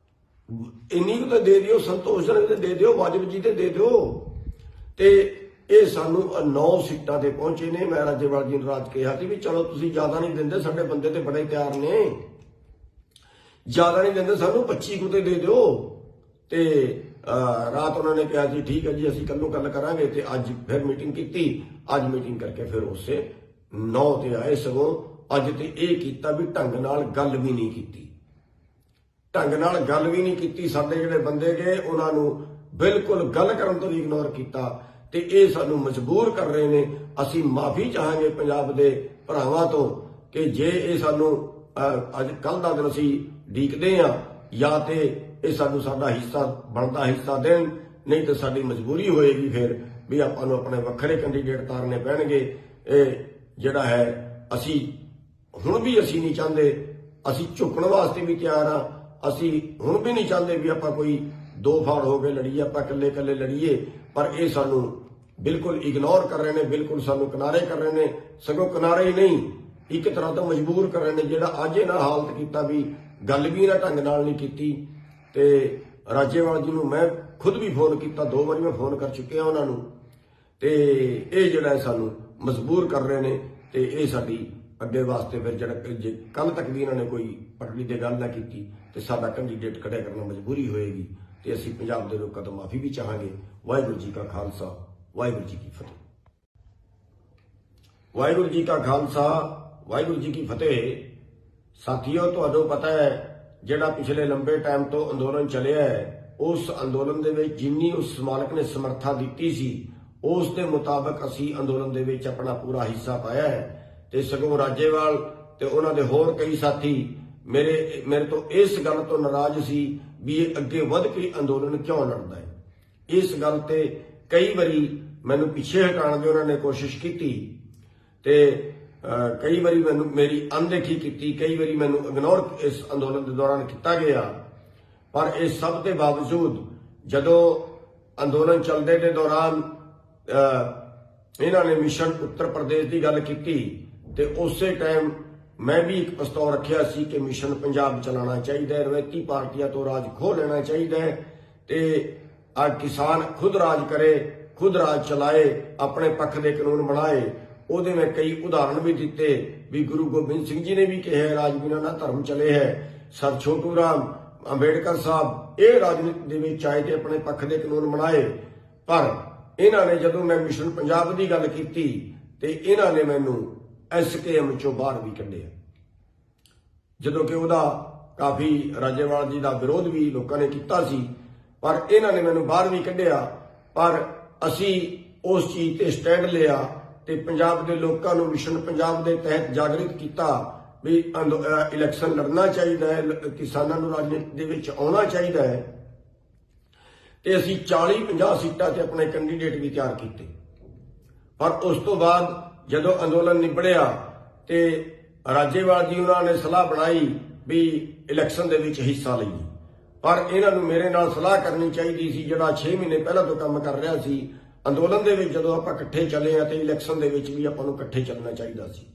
ਇੰਨੀ ਕੁ ਤਾਂ ਦੇ ਦਿਓ, ਸੰਤੋਸ਼ਜਨਕ ਤੇ ਦੇ ਦਿਓ, ਵਾਜਬ ਜੀ ਤੇ ਦੇ ਦਿਓ। ਤੇ ਇਹ ਸਾਨੂੰ 9 ਸੀਟਾਂ ਤੇ ਪਹੁੰਚੇ ਨੇ। ਮੈਂ ਰਾਜੇਵਾਲ ਜੀ ਨੂੰ ਰਾਜ ਕਿਹਾ ਸੀ ਵੀ ਚਲੋ ਤੁਸੀਂ ਜ਼ਿਆਦਾ ਨਹੀਂ ਦਿੰਦੇ, ਸਾਡੇ ਬੰਦੇ ਤੇ ਬੜੇ ਤਿਆਰ ਨੇ, ਜ਼ਿਆਦਾ ਨਹੀਂ ਦਿੰਦੇ, ਸਾਨੂੰ 25 ਕੁ ਤੇ ਦੇ ਦਿਓ। ਤੇ ਰਾਤ ਉਹਨਾਂ ਨੇ ਕਿਹਾ ਜੀ ਠੀਕ ਹੈ ਜੀ, ਅਸੀਂ ਕੱਲ ਨੂੰ ਗੱਲ ਕਰਾਂਗੇ। ਤੇ ਅੱਜ ਫਿਰ ਮੀਟਿੰਗ ਕੀਤੀ, ਅੱਜ ਮੀਟਿੰਗ ਕਰਕੇ ਫਿਰ ਉਸੇ 9 ਤੇ ਆਏ। ਸਗੋਂ ਅੱਜ ਤੇ ਇਹ ਕੀਤਾ ਵੀ ਢੰਗ ਨਾਲ ਗੱਲ ਵੀ ਨਹੀਂ ਕੀਤੀ, ਸਾਡੇ ਜਿਹੜੇ ਬੰਦੇ ਗਏ ਉਹਨਾਂ ਨੂੰ ਬਿਲਕੁਲ ਗੱਲ ਕਰਨ ਤੋਂ ਇਗਨੋਰ ਕੀਤਾ ਤੇ ਇਹ ਸਾਨੂੰ ਮਜਬੂਰ ਕਰ ਰਹੇ ਨੇ। ਅਸੀਂ ਮਾਫੀ ਚਾਹਾਂਗੇ ਪੰਜਾਬ ਦੇ ਭਰਾਵਾਂ ਤੋਂ ਕਿ ਜੇ ਇਹ ਸਾਨੂੰ ਅੱਜ ਕੱਲ ਦਾ ਦਿਨ ਅਸੀਂ ਡੀਕਦੇ ਆ, ਜਾਂ ਤੇ ਇਹ ਸਾਨੂੰ ਸਾਡਾ ਹਿੱਸਾ ਬਣਦਾ ਹਿੱਸਾ ਦੇਣ, ਨਹੀਂ ਤਾਂ ਸਾਡੀ ਮਜਬੂਰੀ ਹੋਏਗੀ ਫਿਰ ਵੀ ਆਪਾਂ ਨੂੰ ਆਪਣੇ ਵੱਖਰੇ ਕੈਂਡੀਡੇਟ ਤਾਰਨੇ ਪੈਣਗੇ। ਇਹ ਜਿਹੜਾ ਹੈ ਅਸੀਂ ਹੁਣ ਵੀ ਅਸੀਂ ਨਹੀਂ ਚਾਹੁੰਦੇ, ਅਸੀਂ ਝੁਕਣ ਵਾਸਤੇ ਵੀ ਤਿਆਰ ਆ। ਅਸੀਂ ਹੁਣ ਵੀ ਨਹੀਂ ਚਾਹੁੰਦੇ ਵੀ ਆਪਾਂ ਕੋਈ ਦੋ ਫਾੜ ਹੋ ਕੇ ਲੜੀਏ, ਆਪਾਂ ਇਕੱਲੇ ਲੜੀਏ। ਪਰ ਇਹ ਸਾਨੂੰ ਬਿਲਕੁਲ ਇਗਨੋਰ ਕਰ ਰਹੇ ਨੇ, ਬਿਲਕੁਲ ਸਾਨੂੰ ਕਿਨਾਰੇ ਕਰ ਰਹੇ ਨੇ। ਸਗੋਂ ਕਿਨਾਰੇ ਹੀ ਨਹੀਂ, ਇੱਕ ਤਰ੍ਹਾਂ ਤੋਂ ਮਜਬੂਰ ਕਰ ਰਹੇ ਨੇ। ਜਿਹੜਾ ਅੱਜ ਇਹਨਾਂ ਹਾਲਤ ਕੀਤਾ ਵੀ ਗੱਲ ਵੀ ਇਹਨਾਂ ਢੰਗ ਨਾਲ ਨਹੀਂ ਕੀਤੀ। ਤੇ ਰਾਜੇਵਾਲ ਜੀ ਨੂੰ ਮੈਂ ਖੁਦ ਵੀ ਫੋਨ ਕੀਤਾ, 2 ਵਾਰੀ ਮੈਂ ਫੋਨ ਕਰ ਚੁੱਕਿਆ ਉਹਨਾਂ ਨੂੰ। ਤੇ ਇਹ ਜਿਹੜਾ ਸਾਨੂੰ ਮਜਬੂਰ ਕਰ ਰਹੇ ਨੇ ਤੇ ਇਹ ਸਾਡੀ ਅੱਗੇ ਵਾਸਤੇ ਫਿਰ ਜਿਹੜਾ ਜੇ ਕੱਲ ਤੱਕ ਵੀ ਇਹਨਾਂ ਨੇ ਕੋਈ ਪਟੜੀ ਤੇ ਗੱਲ ਨਾ ਕੀਤੀ ਤੇ ਸਾਡਾ ਕੈਂਡੀਡੇਟ ਖੜਿਆ ਕਰਨਾ ਮਜਬੂਰੀ ਹੋਏਗੀ ਤੇ ਅਸੀਂ ਪੰਜਾਬ ਦੇ ਲੋਕਾਂ ਤੋਂ ਮਾਫੀ ਵੀ ਚਾਹਾਂਗੇ। ਵਾਹਿਗੁਰੂ ਜੀ ਕਾ ਖਾਲਸਾ, ਵਾਹਿਗੁਰੂ ਜੀ ਕੀ ਫਤਿਹ। ਵਾਹਿਗੁਰੂ ਜੀ ਕਾ ਖਾਲਸਾ, ਵਾਹਿਗੁਰੂ ਜੀ ਕੀ ਫਤਿਹ। ਸਾਥੀਓ, ਤੁਹਾਨੂੰ ਪਤਾ ਹੈ ਜਿਹੜਾ ਪਿਛਲੇ ਲੰਬੇ ਟਾਈਮ ਤੋਂ ਅੰਦੋਲਨ ਚੱਲਿਆ ਹੈ, ਉਸ ਅੰਦੋਲਨ ਦੇ ਵਿੱਚ ਜਿੰਨੀ ਉਸ ਮਾਲਕ ਨੇ ਸਮਰੱਥਾ ਦਿੱਤੀ ਸੀ ਉਸ ਦੇ ਮੁਤਾਬਕ ਅਸੀਂ ਅੰਦੋਲਨ ਦੇ ਵਿੱਚ ਆਪਣਾ ਪੂਰਾ ਹਿੱਸਾ ਪਾਇਆ ਹੈ। ਤੇ ਸਗੋਂ ਰਾਜੇਵਾਲ ਤੇ ਉਹਨਾਂ ਦੇ ਹੋਰ ਕਈ ਸਾਥੀ ਮੇਰੇ ਤੋਂ ਇਸ ਗੱਲ ਤੋਂ ਨਾਰਾਜ਼ ਸੀ ਵੀ ਇਹ ਅੱਗੇ ਵੱਧ ਕੇ ਅੰਦੋਲਨ ਕਿਉਂ ਲੜਦਾ ਹੈ। ਇਸ ਗੱਲ ਤੇ ਕਈ ਵਾਰੀ ਮੈਨੂੰ ਪਿੱਛੇ ਹਟਾਉਣ ਦੀ ਉਹਨਾਂ ਨੇ ਕੋਸ਼ਿਸ਼ ਕੀਤੀ ਤੇ ਕਈ ਵਾਰੀ ਮੈਨੂੰ ਮੇਰੀ ਅਣਦੇਖੀ ਕੀਤੀ, ਕਈ ਵਾਰੀ ਮੈਨੂੰ ਇਗਨੋਰ ਇਸ ਅੰਦੋਲਨ ਦੇ ਦੌਰਾਨ ਕੀਤਾ ਗਿਆ। ਪਰ ਇਸ ਸਭ ਦੇ ਬਾਵਜੂਦ ਜਦੋਂ ਅੰਦੋਲਨ ਚੱਲਦੇ ਦੇ ਦੌਰਾਨ ਇਹਨਾਂ ਨੇ ਮਿਸ਼ਨ ਉੱਤਰ ਪ੍ਰਦੇਸ਼ ਦੀ ਗੱਲ ਕੀਤੀ ਤੇ ਉਸੇ ਟਾਈਮ ਮੈਂ ਵੀ ਇੱਕ ਪ੍ਰਸਤਾਵ ਰੱਖਿਆ ਸੀ ਕਿ ਮਿਸ਼ਨ ਪੰਜਾਬ ਚਲਾਉਣਾ ਚਾਹੀਦਾ ਹੈ, ਰਵਾਇਤੀ ਪਾਰਟੀਆਂ ਤੋਂ ਰਾਜ ਖੋਹ ਲੈਣਾ ਚਾਹੀਦਾ ਹੈ ਤੇ ਕਿਸਾਨ ਖੁਦ ਰਾਜ ਕਰੇ, ਖੁਦ ਰਾਜ ਚਲਾਏ, ਆਪਣੇ ਪੱਖ ਦੇ ਕਾਨੂੰਨ ਬਣਾਏ। ਉਹਦੇ ਮੈਂ ਕਈ ਉਦਾਹਰਣ ਵੀ ਦਿੱਤੇ ਵੀ ਗੁਰੂ ਗੋਬਿੰਦ ਸਿੰਘ ਜੀ ਨੇ ਵੀ ਕਿਹਾ ਰਾਜ ਬਿਨਾਂ ਨਾ ਧਰਮ ਚਲੇ ਹੈ। ਸਰ ਛੋਟੂ ਰਾਮ ਅੰਬੇਡਕਰ ਸਾਹਿਬ ਇਹ ਰਾਜਨੀਤੀ ਦੇ ਵਿੱਚ ਆਏ ਤੇ ਆਪਣੇ ਪੱਖ ਦੇ ਕਾਨੂੰਨ ਬਣਾਏ। ਪਰ ਇਹਨਾਂ ਨੇ ਜਦੋਂ ਮੈਂ ਮਿਸ਼ਨ ਪੰਜਾਬ ਦੀ ਗੱਲ ਕੀਤੀ ਤੇ ਇਹਨਾਂ ਨੇ ਮੈਨੂੰ SKM ਚੋਂ ਬਾਹਰ ਵੀ ਕੱਢਿਆ, ਜਦੋਂ ਕਿ ਉਹਦਾ ਕਾਫੀ ਰਾਜੇਵਾਲ ਜੀ ਦਾ ਵਿਰੋਧ ਵੀ ਲੋਕਾਂ ਨੇ ਕੀਤਾ ਸੀ, ਪਰ ਇਹਨਾਂ ਨੇ ਮੈਨੂੰ ਬਾਹਰ ਵੀ ਕੱਢਿਆ। ਪਰ ਅਸੀਂ ਉਸ ਚੀਜ਼ ਤੇ ਸਟੈਂਡ ਲਿਆ ਤੇ ਪੰਜਾਬ ਦੇ ਲੋਕਾਂ ਨੂੰ ਮਿਸ਼ਨ ਪੰਜਾਬ ਦੇ ਤਹਿਤ ਜਾਗਰਿਤ ਕੀਤਾ ਵੀ ਇਲੈਕਸ਼ਨ ਲੜਨਾ ਚਾਹੀਦਾ ਹੈ, ਕਿਸਾਨਾਂ ਨੂੰ ਰਾਜਨੀਤੀ ਦੇ ਵਿੱਚ ਆਉਣਾ ਚਾਹੀਦਾ ਹੈ। ਤੇ ਅਸੀਂ 40-50 ਸੀਟਾਂ ਤੇ ਆਪਣੇ ਕੈਂਡੀਡੇਟ ਵੀ ਤਿਆਰ ਕੀਤੇ। ਪਰ ਉਸ ਤੋਂ ਬਾਅਦ ਜਦੋਂ ਅੰਦੋਲਨ ਨਿਬੜਿਆ ਤੇ ਰਾਜੇਵਾਲ ਜੀ ਉਹਨਾਂ ਨੇ ਸਲਾਹ ਬਣਾਈ ਵੀ ਇਲੈਕਸ਼ਨ ਦੇ ਵਿੱਚ ਹਿੱਸਾ ਲਈਏ, ਪਰ ਇਹਨਾਂ ਨੂੰ ਮੇਰੇ ਨਾਲ ਸਲਾਹ ਕਰਨੀ ਚਾਹੀਦੀ ਸੀ, ਜਿਹੜਾ 6 ਮਹੀਨੇ ਪਹਿਲਾਂ ਤੋਂ ਕੰਮ ਕਰ ਰਿਹਾ ਸੀ ਅੰਦੋਲਨ ਦੇ ਵਿੱਚ। ਜਦੋਂ ਆਪਾਂ ਇਕੱਠੇ ਚੱਲੇ ਆ ਤੇ ਇਲੈਕਸ਼ਨ ਦੇ ਵਿੱਚ ਵੀ ਆਪਾਂ ਨੂੰ ਇਕੱਠੇ ਚੱਲਣਾ ਚਾਹੀਦਾ ਸੀ।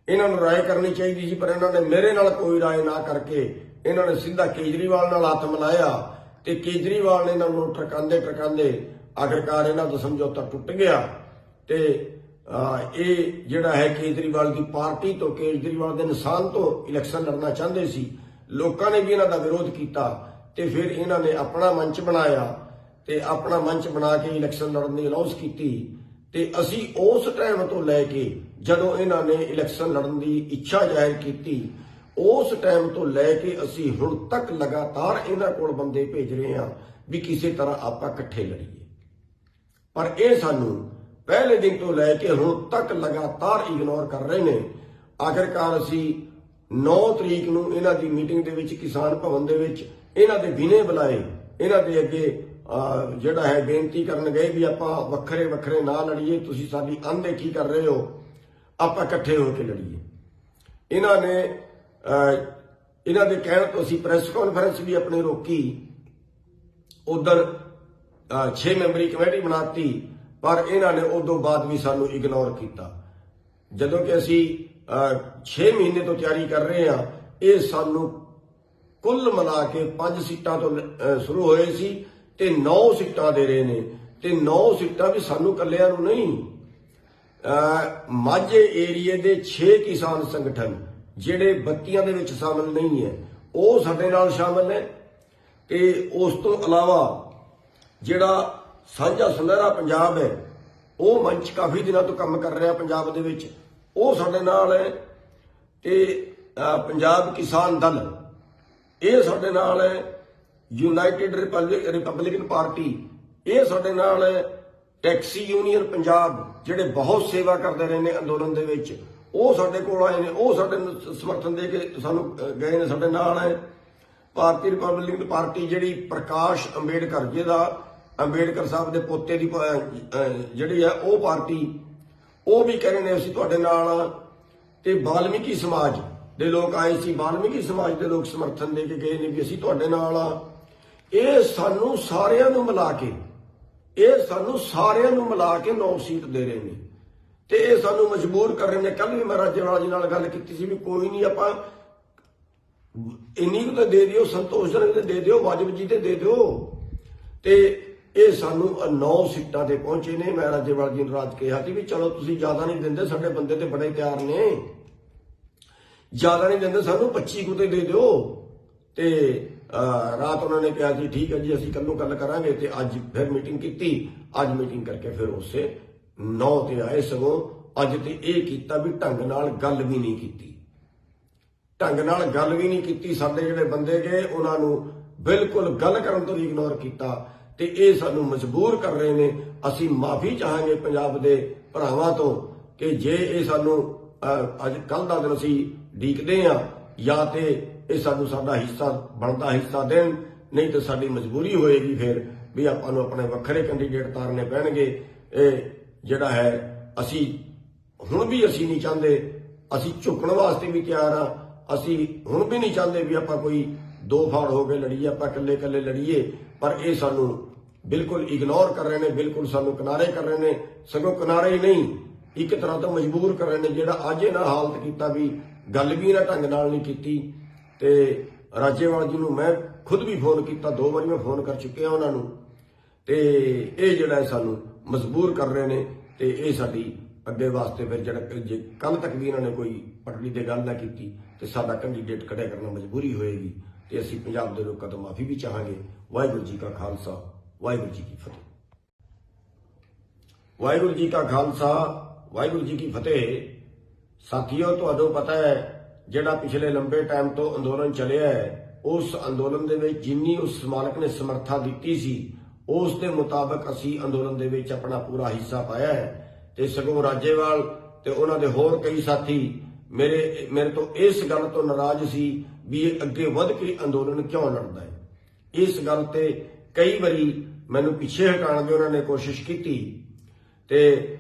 ਇਹਨਾਂ ਨੂੰ ਰਾਏ ਕਰਨੀ ਚਾਹੀਦੀ ਸੀ, ਪਰ ਇਹਨਾਂ ਨੇ ਮੇਰੇ ਨਾਲ ਕੋਈ ਰਾਏ ਨਾ ਕਰਕੇ ਇਹਨਾਂ ਨੇ ਸਿੱਧਾ ਕੇਜਰੀਵਾਲ ਨਾਲ ਹੱਥ ਮਿਲਾਇਆ ਤੇ ਕੇਜਰੀਵਾਲ ਨੇ ਇਹਨਾਂ ਨੂੰ ਟਰਕਾਉਂਦੇ ਆਖਿਰਕਾਰ ਇਹਨਾਂ ਦਾ ਸਮਝੌਤਾ ਟੁੱਟ ਗਿਆ। ਤੇ ਇਹ ਜਿਹੜਾ ਹੈ ਕੇਜਰੀਵਾਲ ਦੀ ਪਾਰਟੀ ਤੋਂ, ਕੇਜਰੀਵਾਲ ਦੇ ਨਿਸ਼ਾਨ ਤੋਂ ਇਲੈਕਸ਼ਨ ਲੜਨਾ ਚਾਹੁੰਦੇ ਸੀ। ਲੋਕਾਂ ਨੇ ਵੀ ਇਹਨਾਂ ਦਾ ਵਿਰੋਧ ਕੀਤਾ ਤੇ ਫਿਰ ਇਹਨਾਂ ਨੇ ਆਪਣਾ ਮੰਚ ਬਣਾਇਆ ਤੇ ਆਪਣਾ ਮੰਚ ਬਣਾ ਕੇ ਇਲੈਕਸ਼ਨ ਲੜਨ ਦੀ ਅਨਾਉਂਸ ਕੀਤੀ। ਤੇ ਅਸੀਂ ਉਸ ਟਾਈਮ ਤੋਂ ਲੈ ਕੇ ਜਦੋਂ ਇਹਨਾਂ ਨੇ ਇਲੈਕਸ਼ਨ ਲੜਨ ਦੀ ਇੱਛਾ ਜ਼ਾਹਿਰ ਕੀਤੀ, ਉਸ ਟਾਈਮ ਤੋਂ ਲੈ ਕੇ ਅਸੀਂ ਹੁਣ ਤੱਕ ਲਗਾਤਾਰ ਇਹਨਾਂ ਕੋਲ ਬੰਦੇ ਭੇਜ ਰਹੇ ਹਾਂ ਵੀ ਕਿਸੇ ਤਰ੍ਹਾਂ ਆਪਾਂ ਇਕੱਠੇ ਲੜੀਏ। ਪਰ ਇਹ ਸਾਨੂੰ ਪਹਿਲੇ ਦਿਨ ਤੋਂ ਲੈ ਕੇ ਹੁਣ ਤੱਕ ਲਗਾਤਾਰ ਇਗਨੋਰ ਕਰ ਰਹੇ ਨੇ। ਆਖਿਰਕਾਰ ਅਸੀਂ 9 ਤਰੀਕ ਨੂੰ ਇਹਨਾਂ ਦੀ ਮੀਟਿੰਗ ਦੇ ਵਿੱਚ ਕਿਸਾਨ ਭਵਨ ਦੇ ਵਿੱਚ ਇਹਨਾਂ ਦੇ ਵਿਨੇ ਬੁਲਾਏ, ਇਹਨਾਂ ਦੇ ਅੱਗੇ ਜਿਹੜਾ ਹੈ ਬੇਨਤੀ ਕਰਨ ਗਏ ਵੀ ਆਪਾਂ ਵੱਖਰੇ ਵੱਖਰੇ ਨਾ ਲੜੀਏ, ਤੁਸੀਂ ਸਾਡੀ ਅਣਦੇਖੀ ਕਰ ਰਹੇ ਹੋ, ਆਪਾਂ ਇਕੱਠੇ ਹੋ ਕੇ ਲੜੀਏ। ਇਹਨਾਂ ਨੇ ਇਹਨਾਂ ਦੇ ਕਹਿਣ ਤੋਂ ਅਸੀਂ ਪ੍ਰੈਸ ਕਾਨਫਰੰਸ ਵੀ ਆਪਣੀ ਰੋਕੀ, ਉਧਰ 6 ਮੈਂਬਰੀ ਕਮੇਟੀ ਬਣਾਤੀ, ਪਰ ਇਹਨਾਂ ਨੇ ਉਦੋਂ ਬਾਅਦ ਵੀ ਸਾਨੂੰ ਇਗਨੋਰ ਕੀਤਾ। ਜਦੋਂ ਕਿ ਅਸੀਂ 6 ਮਹੀਨੇ ਤੋਂ ਤਿਆਰੀ ਕਰ ਰਹੇ ਹਾਂ, ਇਹ ਸਾਨੂੰ ਕੁੱਲ ਮਿਲਾ ਕੇ 5 ਸੀਟਾਂ ਤੋਂ ਸ਼ੁਰੂ ਹੋਏ ਸੀ ਤੇ 9 ਸੀਟਾਂ ਦੇ ਰਹੇ ਨੇ। ਤੇ 9 ਸੀਟਾਂ ਵੀ ਸਾਨੂੰ ਇਕੱਲਿਆਂ ਨੂੰ ਨਹੀਂ, ਮਾਝੇ ਏਰੀਏ ਦੇ 6 ਕਿਸਾਨ ਸੰਗਠਨ ਜਿਹੜੇ ਬੱਤੀਆਂ ਦੇ ਵਿੱਚ ਸ਼ਾਮਲ ਨਹੀਂ ਹੈ, ਉਹ ਸਾਡੇ ਨਾਲ ਸ਼ਾਮਲ ਹੈ। ਤੇ ਉਸ ਤੋਂ ਇਲਾਵਾ ਜਿਹੜਾ ਸਾਂਝਾ ਸੁਨਹਿਰਾ ਪੰਜਾਬ ਹੈ, ਉਹ ਮੰਚ ਕਾਫੀ ਦਿਨਾਂ ਤੋਂ ਕੰਮ ਕਰ ਰਿਹਾ ਪੰਜਾਬ ਦੇ ਵਿੱਚ, ਉਹ ਸਾਡੇ ਨਾਲ ਹੈ। ਤੇ ਪੰਜਾਬ ਕਿਸਾਨ ਦਲ ਇਹ ਸਾਡੇ ਨਾਲ ਹੈ। ਯੂਨਾਈਟਿਡ ਰਿਪਬਲਿਕਨ ਪਾਰਟੀ ਇਹ ਸਾਡੇ ਨਾਲ ਹੈ। ਟੈਕਸੀ ਯੂਨੀਅਨ ਪੰਜਾਬ ਜਿਹੜੇ ਬਹੁਤ ਸੇਵਾ ਕਰਦੇ ਰਹੇ ਨੇ ਅੰਦੋਲਨ ਦੇ ਵਿੱਚ, ਉਹ ਸਾਡੇ ਕੋਲ ਆਏ ਨੇ, ਉਹ ਸਾਡੇ ਸਮਰਥਨ ਦੇ ਕੇ ਸਾਨੂੰ ਗਏ ਨੇ, ਸਾਡੇ ਨਾਲ ਹੈ। ਭਾਰਤੀ ਰਿਪਬਲਿਕਨ ਪਾਰਟੀ ਜਿਹੜੀ ਪ੍ਰਕਾਸ਼ ਅੰਬੇਡਕਰ, ਜਿਹਦਾ ਅੰਬੇਡਕਰ ਸਾਹਿਬ ਦੇ ਪੋਤੇ ਦੀ ਜਿਹੜੀ ਹੈ ਉਹ ਪਾਰਟੀ, ਉਹ ਵੀ ਕਹਿ ਰਹੇ ਨੇ ਅਸੀਂ ਤੁਹਾਡੇ ਨਾਲ। ਤੇ ਵਾਲਮੀਕੀ ਸਮਾਜ ਦੇ ਲੋਕ ਆਏ ਸੀ, ਵਾਲਮੀਕੀ ਸਮਾਜ ਦੇ ਲੋਕ ਸਮਰਥਨ ਦੇ ਕੇ ਗਏ ਨੇ ਵੀ ਅਸੀਂ ਤੁਹਾਡੇ ਨਾਲ ਆ। ਇਹ ਸਾਨੂੰ ਸਾਰਿਆਂ ਨੂੰ ਮਿਲਾ ਕੇ 9 ਸੀਟ ਦੇ ਰਹੇ ਨੇ ਤੇ ਇਹ ਸਾਨੂੰ ਮਜਬੂਰ ਕਰ ਰਹੇ ਨੇ। ਕੱਲ ਵੀ ਮੈਂ ਰਾਜੇਵਾਲ ਜੀ ਨਾਲ ਗੱਲ ਕੀਤੀ ਸੀ ਵੀ ਕੋਈ ਨਹੀਂ, ਆਪਾਂ ਇੰਨੀ ਕੁ ਤਾਂ ਦੇ ਦਿਓ, ਸੰਤੋਸ਼ਜਨਕ ਤੇ ਦੇ ਦਿਓ, ਵਾਜਬ ਜੀ ਤੇ ਦੇ ਦਿਓ। ਤੇ ਇਹ ਸਾਨੂੰ 9 ਸੀਟਾਂ ਤੇ ਪਹੁੰਚੇ ਨੇ। ਮੈਂ ਰਾਜੇਵਾਲ ਜੀ ਨੂੰ ਰਾਤ ਕਿਹਾ ਸੀ ਵੀ ਚਲੋ ਤੁਸੀਂ ਜ਼ਿਆਦਾ ਨਹੀਂ ਦਿੰਦੇ, ਸਾਡੇ ਬੰਦੇ ਤੇ ਬੜੇ ਤਿਆਰ ਨੇ, ਜ਼ਿਆਦਾ ਨਹੀਂ ਦਿੰਦੇ, ਸਾਨੂੰ 25 ਕੁ ਤੇ ਦੇ ਦਿਓ। ਤੇ ਰਾਤ ਉਹਨਾਂ ਨੇ ਕਿਹਾ ਜੀ ਠੀਕ ਹੈ ਜੀ, ਅਸੀਂ ਕੱਲ ਨੂੰ ਗੱਲ ਕਰਾਂਗੇ। ਤੇ ਅੱਜ ਫਿਰ ਮੀਟਿੰਗ ਕੀਤੀ, ਅੱਜ ਮੀਟਿੰਗ ਕਰਕੇ ਫਿਰ ਉਸੇ 9 ਤੇ ਆਏ। ਸਗੋਂ ਅੱਜ ਤੇ ਇਹ ਕੀਤਾ ਵੀ ਢੰਗ ਨਾਲ ਗੱਲ ਵੀ ਨਹੀਂ ਕੀਤੀ, ਸਾਡੇ ਜਿਹੜੇ ਬੰਦੇ ਗਏ ਉਹਨਾਂ ਨੂੰ ਬਿਲਕੁਲ ਗੱਲ ਕਰਨ ਤੋਂ ਵੀ ਇਗਨੋਰ ਕੀਤਾ। ਤੇ ਇਹ ਸਾਨੂੰ ਮਜਬੂਰ ਕਰ ਰਹੇ ਨੇ। ਅਸੀਂ ਮਾਫੀ ਚਾਹਾਂਗੇ ਪੰਜਾਬ ਦੇ ਭਰਾਵਾਂ ਤੋਂ ਕਿ ਜੇ ਇਹ ਸਾਨੂੰ ਅੱਜ ਕੱਲ ਦਾ ਦਿਨ ਅਸੀਂ ਡੀਕਦੇ ਆ, ਜਾਂ ਤੇ ਇਹ ਸਾਨੂੰ ਸਾਡਾ ਹਿੱਸਾ ਬਣਦਾ ਹਿੱਸਾ ਦੇਣ, ਨਹੀਂ ਤਾਂ ਸਾਡੀ ਮਜਬੂਰੀ ਹੋਏਗੀ ਫਿਰ ਵੀ ਆਪਾਂ ਨੂੰ ਆਪਣੇ ਵੱਖਰੇ ਕੈਂਡੀਡੇਟ ਤਾਰਨੇ ਪੈਣਗੇ। ਇਹ ਜਿਹੜਾ ਹੈ ਅਸੀਂ ਹੁਣ ਵੀ ਅਸੀਂ ਨਹੀਂ ਚਾਹੁੰਦੇ, ਅਸੀਂ ਝੁਕਣ ਵਾਸਤੇ ਵੀ ਤਿਆਰ ਆ। ਅਸੀਂ ਹੁਣ ਵੀ ਨਹੀਂ ਚਾਹੁੰਦੇ ਵੀ ਆਪਾਂ ਕੋਈ ਦੋ ਫਾੜ ਹੋ ਕੇ ਲੜੀਏ, ਆਪਾਂ ਇਕੱਲੇ ਇਕੱਲੇ ਲੜੀਏ। ਪਰ ਇਹ ਸਾਨੂੰ ਬਿਲਕੁਲ ਇਗਨੋਰ ਕਰ ਰਹੇ ਨੇ, ਬਿਲਕੁਲ ਸਾਨੂੰ ਕਿਨਾਰੇ ਕਰ ਰਹੇ ਨੇ। ਸਗੋਂ ਕਿਨਾਰੇ ਹੀ ਨਹੀਂ, ਇੱਕ ਤਰ੍ਹਾਂ ਤੋਂ ਮਜਬੂਰ ਕਰ ਰਹੇ ਨੇ। ਜਿਹੜਾ ਅੱਜ ਇਹਨਾਂ ਹਾਲਤ ਕੀਤਾ ਵੀ ਗੱਲ ਵੀ ਇਹਨਾਂ ਢੰਗ ਨਾਲ ਨਹੀਂ ਕੀਤੀ। ਤੇ ਰਾਜੇਵਾਲ ਜੀ ਨੂੰ ਮੈਂ ਖੁਦ ਵੀ ਫੋਨ ਕੀਤਾ, 2 ਵਾਰੀ ਮੈਂ ਫੋਨ ਕਰ ਚੁੱਕਿਆ ਉਹਨਾਂ ਨੂੰ। ਤੇ ਇਹ ਜਿਹੜਾ ਸਾਨੂੰ ਮਜਬੂਰ ਕਰ ਰਹੇ ਨੇ। ਤੇ ਇਹ ਸਾਡੀ ਅੱਗੇ ਵਾਸਤੇ ਫਿਰ ਜਿਹੜਾ ਜੇ ਕੱਲ ਤੱਕ ਵੀ ਇਹਨਾਂ ਨੇ ਕੋਈ ਪਟੜੀ ਤੇ ਗੱਲ ਨਾ ਕੀਤੀ ਤੇ ਸਾਡਾ ਕੈਂਡੀਡੇਟ ਖੜਾ ਕਰਨਾ ਮਜਬੂਰੀ ਹੋਏਗੀ। ਤੇ ਅਸੀਂ ਪੰਜਾਬ ਦੇ ਲੋਕਾਂ ਤੋਂ ਮਾਫੀ ਵੀ ਚਾਹਾਂਗੇ। ਵਾਹਿਗੁਰੂ ਜੀ ਕਾ ਖਾਲਸਾ, ਵਾਹਿਗੁਰੂ ਜੀ ਕੀ ਫਤਿਹ। ਵਾਹਿਗੁਰੂ ਜੀ ਕਾ ਖਾਲਸਾ, ਵਾਹਿਗੁਰੂ ਜੀ ਕੀ ਫਤਿਹ। ਸਾਥੀਓ, ਤੁਹਾਨੂੰ ਪਤਾ ਹੈ ਜਿਹੜਾ ਪਿਛਲੇ ਲੰਬੇ ਟਾਈਮ ਤੋਂ ਅੰਦੋਲਨ ਚੱਲਿਆ ਹੈ, ਉਸ ਅੰਦੋਲਨ ਦੇ ਵਿੱਚ ਜਿੰਨੀ ਉਸ ਮਾਲਕ ਨੇ ਸਮਰੱਥਾ ਦਿੱਤੀ ਸੀ ਉਸ ਦੇ ਮੁਤਾਬਕ ਅਸੀਂ ਅੰਦੋਲਨ ਦੇ ਵਿੱਚ ਆਪਣਾ ਪੂਰਾ ਹਿੱਸਾ ਪਾਇਆ ਹੈ। ਤੇ ਸਗੋਂ ਰਾਜੇਵਾਲ ਤੇ ਉਹਨਾਂ ਦੇ ਹੋਰ ਕਈ ਸਾਥੀ ਮੇਰੇ ਤੋਂ ਇਸ ਗੱਲ ਤੋਂ ਨਾਰਾਜ਼ ਸੀ ਵੀ ਇਹ ਅੱਗੇ ਵੱਧ ਕੇ ਅੰਦੋਲਨ ਕਿਉਂ ਲੜਦਾ ਹੈ। ਇਸ ਗੱਲ ਤੇ ਕਈ ਵਾਰੀ ਮੈਨੂੰ ਪਿੱਛੇ ਹਟਾਉਣ ਦੀ ਉਹਨਾਂ ਨੇ ਕੋਸ਼ਿਸ਼ ਕੀਤੀ ਤੇ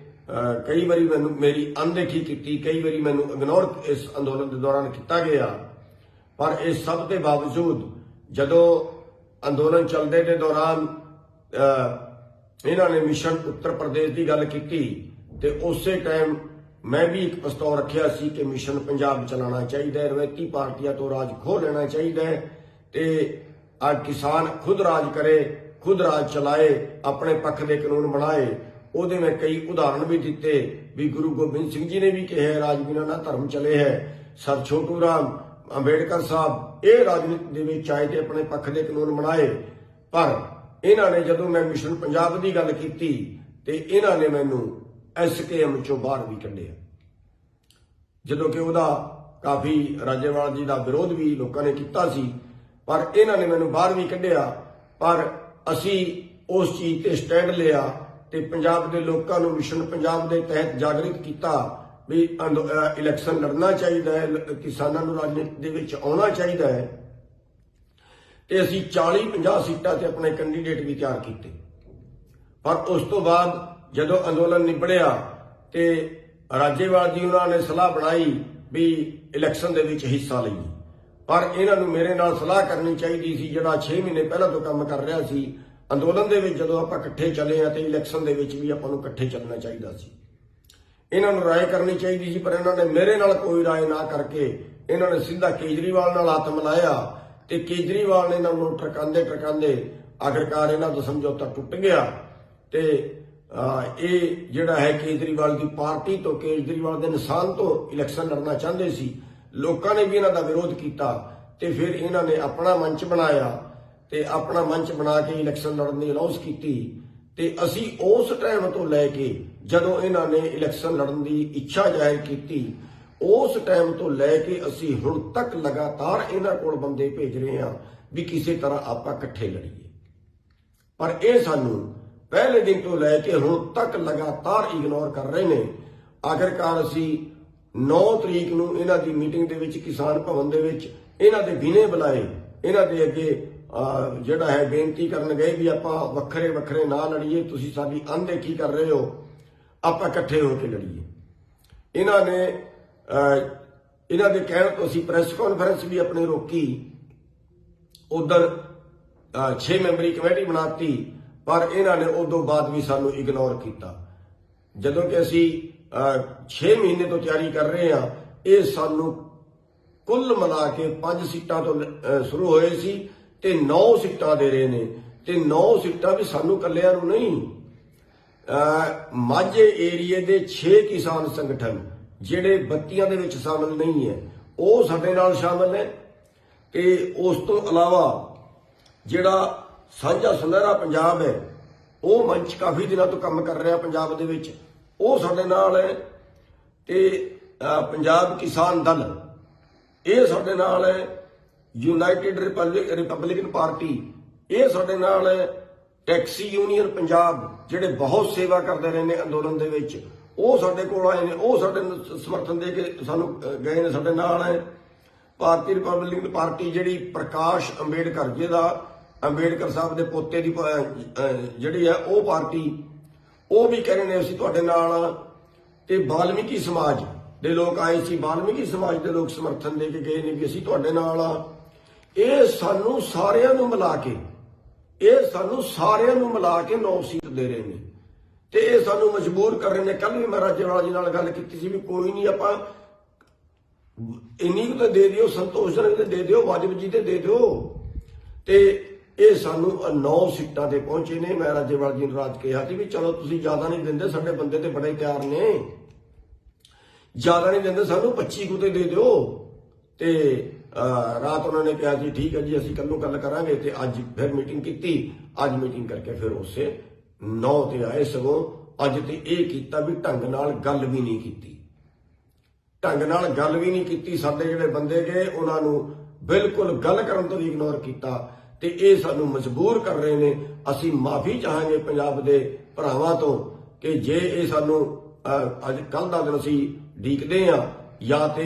ਕਈ ਵਾਰੀ ਮੈਨੂੰ ਮੇਰੀ ਅਣਦੇਖੀ ਕੀਤੀ, ਕਈ ਵਾਰੀ ਮੈਨੂੰ ਇਗਨੋਰ ਇਸ ਅੰਦੋਲਨ ਦੇ ਦੌਰਾਨ ਕੀਤਾ ਗਿਆ। ਪਰ ਇਸ ਸਭ ਦੇ ਬਾਵਜੂਦ ਜਦੋਂ ਅੰਦੋਲਨ ਚੱਲਦੇ ਦੇ ਦੌਰਾਨ ਇਹਨਾਂ ਨੇ ਮਿਸ਼ਨ ਉੱਤਰ ਪ੍ਰਦੇਸ਼ ਦੀ ਗੱਲ ਕੀਤੀ ਤੇ ਉਸੇ ਟਾਈਮ ਮੈਂ ਵੀ ਇੱਕ ਪ੍ਰਸਤਾਵ ਰੱਖਿਆ ਸੀ ਕਿ ਮਿਸ਼ਨ ਪੰਜਾਬ ਚਲਾਉਣਾ ਚਾਹੀਦਾ ਹੈ, ਰਵਾਇਤੀ ਪਾਰਟੀਆਂ ਤੋਂ ਰਾਜ ਖੋਹ ਲੈਣਾ ਚਾਹੀਦਾ ਹੈ ਤੇ ਅੱਜ ਕਿਸਾਨ ਖੁਦ ਰਾਜ ਕਰੇ, ਖੁਦ ਰਾਜ ਚਲਾਏ, ਆਪਣੇ ਪੱਖ ਦੇ ਕਾਨੂੰਨ ਬਣਾਏ। ਉਹਦੇ ਮੈਂ ਕਈ ਉਦਾਹਰਣ ਵੀ ਦਿੱਤੇ ਵੀ ਗੁਰੂ ਗੋਬਿੰਦ ਸਿੰਘ ਜੀ ਨੇ ਵੀ ਕਿਹਾ ਰਾਜ ਬਿਨਾਂ ਨਾ ਧਰਮ ਚਲੇ ਹੈ। ਸਰ ਛੋਟੂ ਰਾਮ ਅੰਬੇਡਕਰ ਸਾਹਿਬ ਇਹ ਰਾਜਨੀਤੀ ਦੇ ਵਿੱਚ ਆਏ ਤੇ ਆਪਣੇ ਪੱਖ ਦੇ ਕਾਨੂੰਨ ਬਣਾਏ। ਪਰ ਇਹਨਾਂ ਨੇ ਜਦੋਂ ਮੈਂ ਮਿਸ਼ਨ ਪੰਜਾਬ ਦੀ ਗੱਲ ਕੀਤੀ ਤੇ ਇਹਨਾਂ ਨੇ ਮੈਨੂੰ SKM ਚੋਂ ਬਾਹਰ ਵੀ ਕੱਢਿਆ, ਜਦੋਂ ਕਿ ਉਹਦਾ ਕਾਫੀ ਰਾਜੇਵਾਲ ਜੀ ਦਾ ਵਿਰੋਧ ਵੀ ਲੋਕਾਂ ਨੇ ਕੀਤਾ ਸੀ। ਪਰ ਇਹਨਾਂ ਨੇ ਮੈਨੂੰ ਬਾਹਰ ਵੀ ਕੱਢਿਆ। ਪਰ ਅਸੀਂ ਉਸ ਚੀਜ਼ ਤੇ ਸਟੈਂਡ ਲਿਆ ਤੇ ਪੰਜਾਬ ਦੇ ਲੋਕਾਂ ਨੂੰ ਮਿਸ਼ਨ ਪੰਜਾਬ ਦੇ ਤਹਿਤ ਜਾਗਰਿਤ ਕੀਤਾ ਵੀ ਇਲੈਕਸ਼ਨ ਲੜਨਾ ਚਾਹੀਦਾ ਹੈ, ਕਿਸਾਨਾਂ ਨੂੰ ਰਾਜਨੀਤੀ ਦੇ ਵਿੱਚ ਆਉਣਾ ਚਾਹੀਦਾ ਹੈ ਤੇ ਅਸੀਂ 40-50 ਸੀਟਾਂ ਤੇ ਆਪਣੇ ਕੈਂਡੀਡੇਟ ਵੀ ਤਿਆਰ ਕੀਤੇ। ਪਰ ਉਸ ਤੋਂ ਬਾਅਦ ਜਦੋਂ ਅੰਦੋਲਨ ਨਿਬੜਿਆ ਤੇ ਰਾਜੇਵਾਲ ਜੀ ਉਹਨਾਂ ਨੇ ਸਲਾਹ ਬਣਾਈ ਵੀ ਇਲੈਕਸ਼ਨ ਦੇ ਵਿੱਚ ਹਿੱਸਾ ਲਈਏ। ਪਰ ਇਹਨਾਂ ਨੂੰ ਮੇਰੇ ਨਾਲ ਸਲਾਹ ਕਰਨੀ ਚਾਹੀਦੀ ਸੀ, ਜਿਹੜਾ 6 ਮਹੀਨੇ ਪਹਿਲਾਂ ਤੋਂ ਕੰਮ ਕਰ ਰਿਹਾ ਸੀ ਅੰਦੋਲਨ ਦੇ ਵਿੱਚ। ਜਦੋਂ ਆਪਾਂ ਇਕੱਠੇ ਚੱਲੇ ਆ ਤੇ ਇਲੈਕਸ਼ਨ ਦੇ ਵਿੱਚ ਵੀ ਆਪਾਂ ਨੂੰ ਇਕੱਠੇ ਚੱਲਣਾ ਚਾਹੀਦਾ ਸੀ। ਇਹਨਾਂ ਨੂੰ ਰਾਏ ਕਰਨੀ ਚਾਹੀਦੀ ਸੀ, ਪਰ ਇਹਨਾਂ ਨੇ ਮੇਰੇ ਨਾਲ ਕੋਈ ਰਾਏ ਨਾ ਕਰਕੇ ਇਹਨਾਂ ਨੇ ਸਿੱਧਾ ਕੇਜਰੀਵਾਲ ਨਾਲ ਹੱਥ ਮਿਲਾਇਆ ਤੇ ਕੇਜਰੀਵਾਲ ਨੇ ਇਹਨਾਂ ਨੂੰ ਟਰਕਾਉਂਦੇ ਆਖਿਰਕਾਰ ਇਹਨਾਂ ਦਾ ਸਮਝੌਤਾ ਟੁੱਟ ਗਿਆ ਤੇ ਇਹ ਜਿਹੜਾ ਹੈ ਕੇਜਰੀਵਾਲ ਦੀ ਪਾਰਟੀ ਤੋਂ, ਕੇਜਰੀਵਾਲ ਦੇ ਨਿਸ਼ਾਨ ਤੋਂ ਇਲੈਕਸ਼ਨ ਲੜਨਾ ਚਾਹੁੰਦੇ ਸੀ। ਲੋਕਾਂ ਨੇ ਵੀ ਇਹਨਾਂ ਦਾ ਵਿਰੋਧ ਕੀਤਾ ਤੇ ਫਿਰ ਇਹਨਾਂ ਨੇ ਆਪਣਾ ਮੰਚ ਬਣਾਇਆ ਤੇ ਆਪਣਾ ਮੰਚ ਬਣਾ ਕੇ ਇਲੈਕਸ਼ਨ ਲੜਨ ਦੀ ਅਨਾਉਂਸ ਕੀਤੀ। ਤੇ ਅਸੀਂ ਉਸ ਟਾਈਮ ਤੋਂ ਲੈ ਕੇ ਜਦੋਂ ਇਹਨਾਂ ਨੇ ਇਲੈਕਸ਼ਨ ਲੜਨ ਦੀ ਇੱਛਾ ਜ਼ਾਹਿਰ ਕੀਤੀ, ਉਸ ਟਾਈਮ ਤੋਂ ਲੈ ਕੇ ਅਸੀਂ ਹੁਣ ਤੱਕ ਲਗਾਤਾਰ ਇਹਨਾਂ ਕੋਲ ਬੰਦੇ ਭੇਜ ਰਹੇ ਹਾਂ ਵੀ ਕਿਸੇ ਤਰ੍ਹਾਂ ਆਪਾਂ ਇਕੱਠੇ ਲੜੀਏ। ਪਰ ਇਹ ਸਾਨੂੰ ਪਹਿਲੇ ਦਿਨ ਤੋਂ ਲੈ ਕੇ ਹੁਣ ਤੱਕ ਲਗਾਤਾਰ ਇਗਨੋਰ ਕਰ ਰਹੇ ਨੇ। ਆਖਿਰਕਾਰ ਅਸੀਂ 9 ਤਰੀਕ ਨੂੰ ਇਹਨਾਂ ਦੀ ਮੀਟਿੰਗ ਦੇ ਵਿੱਚ ਕਿਸਾਨ ਭਵਨ ਦੇ ਵਿੱਚ ਇਹਨਾਂ ਦੇ ਵਿਨੇ ਬੁਲਾਏ, ਇਹਨਾਂ ਦੇ ਅੱਗੇ ਜਿਹੜਾ ਹੈ ਬੇਨਤੀ ਕਰਨ ਗਏ ਵੀ ਆਪਾਂ ਵੱਖਰੇ ਵੱਖਰੇ ਨਾ ਲੜੀਏ, ਤੁਸੀਂ ਸਾਡੀ ਅਣਦੇਖੀ ਕਰ ਰਹੇ ਹੋ, ਆਪਾਂ ਇਕੱਠੇ ਹੋ ਕੇ ਲੜੀਏ। ਇਹਨਾਂ ਨੇ ਇਹਨਾਂ ਦੇ ਕਹਿਣ ਤੋਂ ਅਸੀਂ ਪ੍ਰੈਸ ਕਾਨਫਰੰਸ ਵੀ ਆਪਣੀ ਰੋਕੀ, ਉਧਰ 6 ਮੈਂਬਰੀ ਕਮੇਟੀ ਬਣਾਤੀ, ਪਰ ਇਹਨਾਂ ਨੇ ਉਦੋਂ ਬਾਅਦ ਵੀ ਸਾਨੂੰ ਇਗਨੋਰ ਕੀਤਾ। ਜਦੋਂ ਕਿ ਅਸੀਂ 6 ਮਹੀਨੇ ਤੋਂ ਤਿਆਰੀ ਕਰ ਰਹੇ ਹਾਂ, ਇਹ ਸਾਨੂੰ ਕੁੱਲ ਮਿਲਾ ਕੇ 5 ਸੀਟਾਂ ਤੋਂ ਸ਼ੁਰੂ ਹੋਏ ਸੀ ਤੇ 9 ਸੀਟਾਂ ਦੇ ਰਹੇ ਨੇ ਤੇ 9 ਸੀਟਾਂ ਵੀ ਸਾਨੂੰ ਕੱਲਿਆਂ ਨੂੰ ਨਹੀਂ, ਮਾਝੇ ਏਰੀਏ ਦੇ 6 ਕਿਸਾਨ ਸੰਗਠਨ ਜਿਹੜੇ ਬੱਤੀਆਂ ਦੇ ਵਿੱਚ ਸ਼ਾਮਲ ਨਹੀਂ ਹੈ ਉਹ ਸਾਡੇ ਨਾਲ ਸ਼ਾਮਲ ਹੈ। ਤੇ ਉਸ ਤੋਂ ਇਲਾਵਾ ਜਿਹੜਾ ਸਾਂਝਾ ਸੁਨਹਿਰਾ ਪੰਜਾਬ ਹੈ, ਉਹ ਮੰਚ ਕਾਫੀ ਦਿਨਾਂ ਤੋਂ ਕੰਮ ਕਰ ਰਿਹਾ ਪੰਜਾਬ ਦੇ ਵਿੱਚ, ਉਹ ਸਾਡੇ ਨਾਲ ਹੈ। ਤੇ ਪੰਜਾਬ ਕਿਸਾਨ ਦਲ ਇਹ ਸਾਡੇ ਨਾਲ ਹੈ। ਯੂਨਾਈਟਿਡ ਰਿਪਬਲਿਕਨ ਪਾਰਟੀ ਇਹ ਸਾਡੇ ਨਾਲ ਹੈ। ਟੈਕਸੀ ਯੂਨੀਅਨ ਪੰਜਾਬ ਜਿਹੜੇ ਬਹੁਤ ਸੇਵਾ ਕਰਦੇ ਰਹੇ ਨੇ ਅੰਦੋਲਨ ਦੇ ਵਿੱਚ, ਉਹ ਸਾਡੇ ਕੋਲ ਆਏ ਨੇ, ਉਹ ਸਾਡੇ ਸਮਰਥਨ ਦੇ ਕੇ ਸਾਨੂੰ ਗਏ ਨੇ, ਸਾਡੇ ਨਾਲ ਹੈ। ਭਾਰਤੀ ਰਿਪਬਲਿਕਨ ਪਾਰਟੀ ਜਿਹੜੀ ਪ੍ਰਕਾਸ਼ ਅੰਬੇਡਕਰ, ਜਿਹਦਾ ਅੰਬੇਡਕਰ ਸਾਹਿਬ ਦੇ ਪੋਤੇ ਦੀ ਜਿਹੜੀ ਹੈ ਉਹ ਪਾਰਟੀ, ਉਹ ਵੀ ਕਹਿ ਰਹੇ ਨੇ ਅਸੀਂ ਤੁਹਾਡੇ ਨਾਲ। ਤੇ ਵਾਲਮੀਕੀ ਸਮਾਜ ਦੇ ਲੋਕ ਆਏ ਸੀ, ਵਾਲਮੀਕੀ ਸਮਾਜ ਦੇ ਲੋਕ ਸਮਰਥਨ ਦੇ ਕੇ ਗਏ ਨੇ ਵੀ ਅਸੀਂ ਤੁਹਾਡੇ ਨਾਲ ਆ। ਇਹ ਸਾਨੂੰ ਸਾਰਿਆਂ ਨੂੰ ਮਿਲਾ ਕੇ 9 ਸੀਟ ਦੇ ਰਹੇ ਨੇ ਤੇ ਇਹ ਸਾਨੂੰ ਮਜਬੂਰ ਕਰ ਰਹੇ ਨੇ। ਕੱਲ ਵੀ ਮੈਂ ਰਾਜੇਵਾਲ ਜੀ ਨਾਲ ਗੱਲ ਕੀਤੀ ਸੀ ਵੀ ਕੋਈ ਨਹੀਂ, ਆਪਾਂ ਇੰਨੀ ਕੁ ਤਾਂ ਦੇ ਦਿਓ, ਸੰਤੋਸ਼ਜਨਕ ਤੇ ਦੇ ਦਿਓ, ਵਾਜਬ ਜੀ ਤੇ ਦੇ ਦਿਓ। ਤੇ ਇਹ ਸਾਨੂੰ 9 ਸੀਟਾਂ ਤੇ ਪਹੁੰਚੇ ਨੇ। ਮੈਂ ਰਾਜੇਵਾਲ ਜੀ ਨੂੰ ਰਾਜ ਕਿਹਾ ਸੀ ਵੀ ਚਲੋ ਤੁਸੀਂ ਜ਼ਿਆਦਾ ਨਹੀਂ ਦਿੰਦੇ, ਸਾਡੇ ਬੰਦੇ ਤੇ ਬੜੇ ਤਿਆਰ ਨੇ, ਜ਼ਿਆਦਾ ਨਹੀਂ ਦਿੰਦੇ, ਸਾਨੂੰ 25 ਕੁ ਤੇ ਦੇ ਦਿਓ। ਤੇ ਰਾਤ ਉਹਨਾਂ ਨੇ ਕਿਹਾ ਸੀ ਠੀਕ ਹੈ ਜੀ ਅਸੀਂ ਕੱਲ ਨੂੰ ਗੱਲ ਕਰਾਂਗੇ। ਤੇ ਅੱਜ ਫਿਰ ਮੀਟਿੰਗ ਕੀਤੀ, ਅੱਜ ਮੀਟਿੰਗ ਕਰਕੇ ਫਿਰ ਉਸੇ 9 ਤੇ ਆਏ। ਸਗੋਂ ਅੱਜ ਤੇ ਇਹ ਕੀਤਾ ਵੀ ਢੰਗ ਨਾਲ ਗੱਲ ਵੀ ਨਹੀਂ ਕੀਤੀ। ਢੰਗ ਨਾਲ ਗੱਲ ਵੀ ਨਹੀਂ ਕੀਤੀ। ਸਾਡੇ ਜਿਹੜੇ ਬੰਦੇ ਗਏ ਉਹਨਾਂ ਨੂੰ ਬਿਲਕੁਲ ਗੱਲ ਕਰਨ ਤੋਂ ਵੀ ਇਗਨੋਰ ਕੀਤਾ ਤੇ ਇਹ ਸਾਨੂੰ ਮਜਬੂਰ ਕਰ ਰਹੇ ਨੇ। ਅਸੀਂ ਮਾਫੀ ਚਾਹਾਂਗੇ ਪੰਜਾਬ ਦੇ ਭਰਾਵਾਂ ਤੋਂ ਕਿ ਜੇ ਇਹ ਸਾਨੂੰ ਅੱਜ ਕੱਲ ਦਾ ਦਿਨ ਅਸੀਂ ਡੀਕਦੇ ਆ ਜਾਂ ਤੇ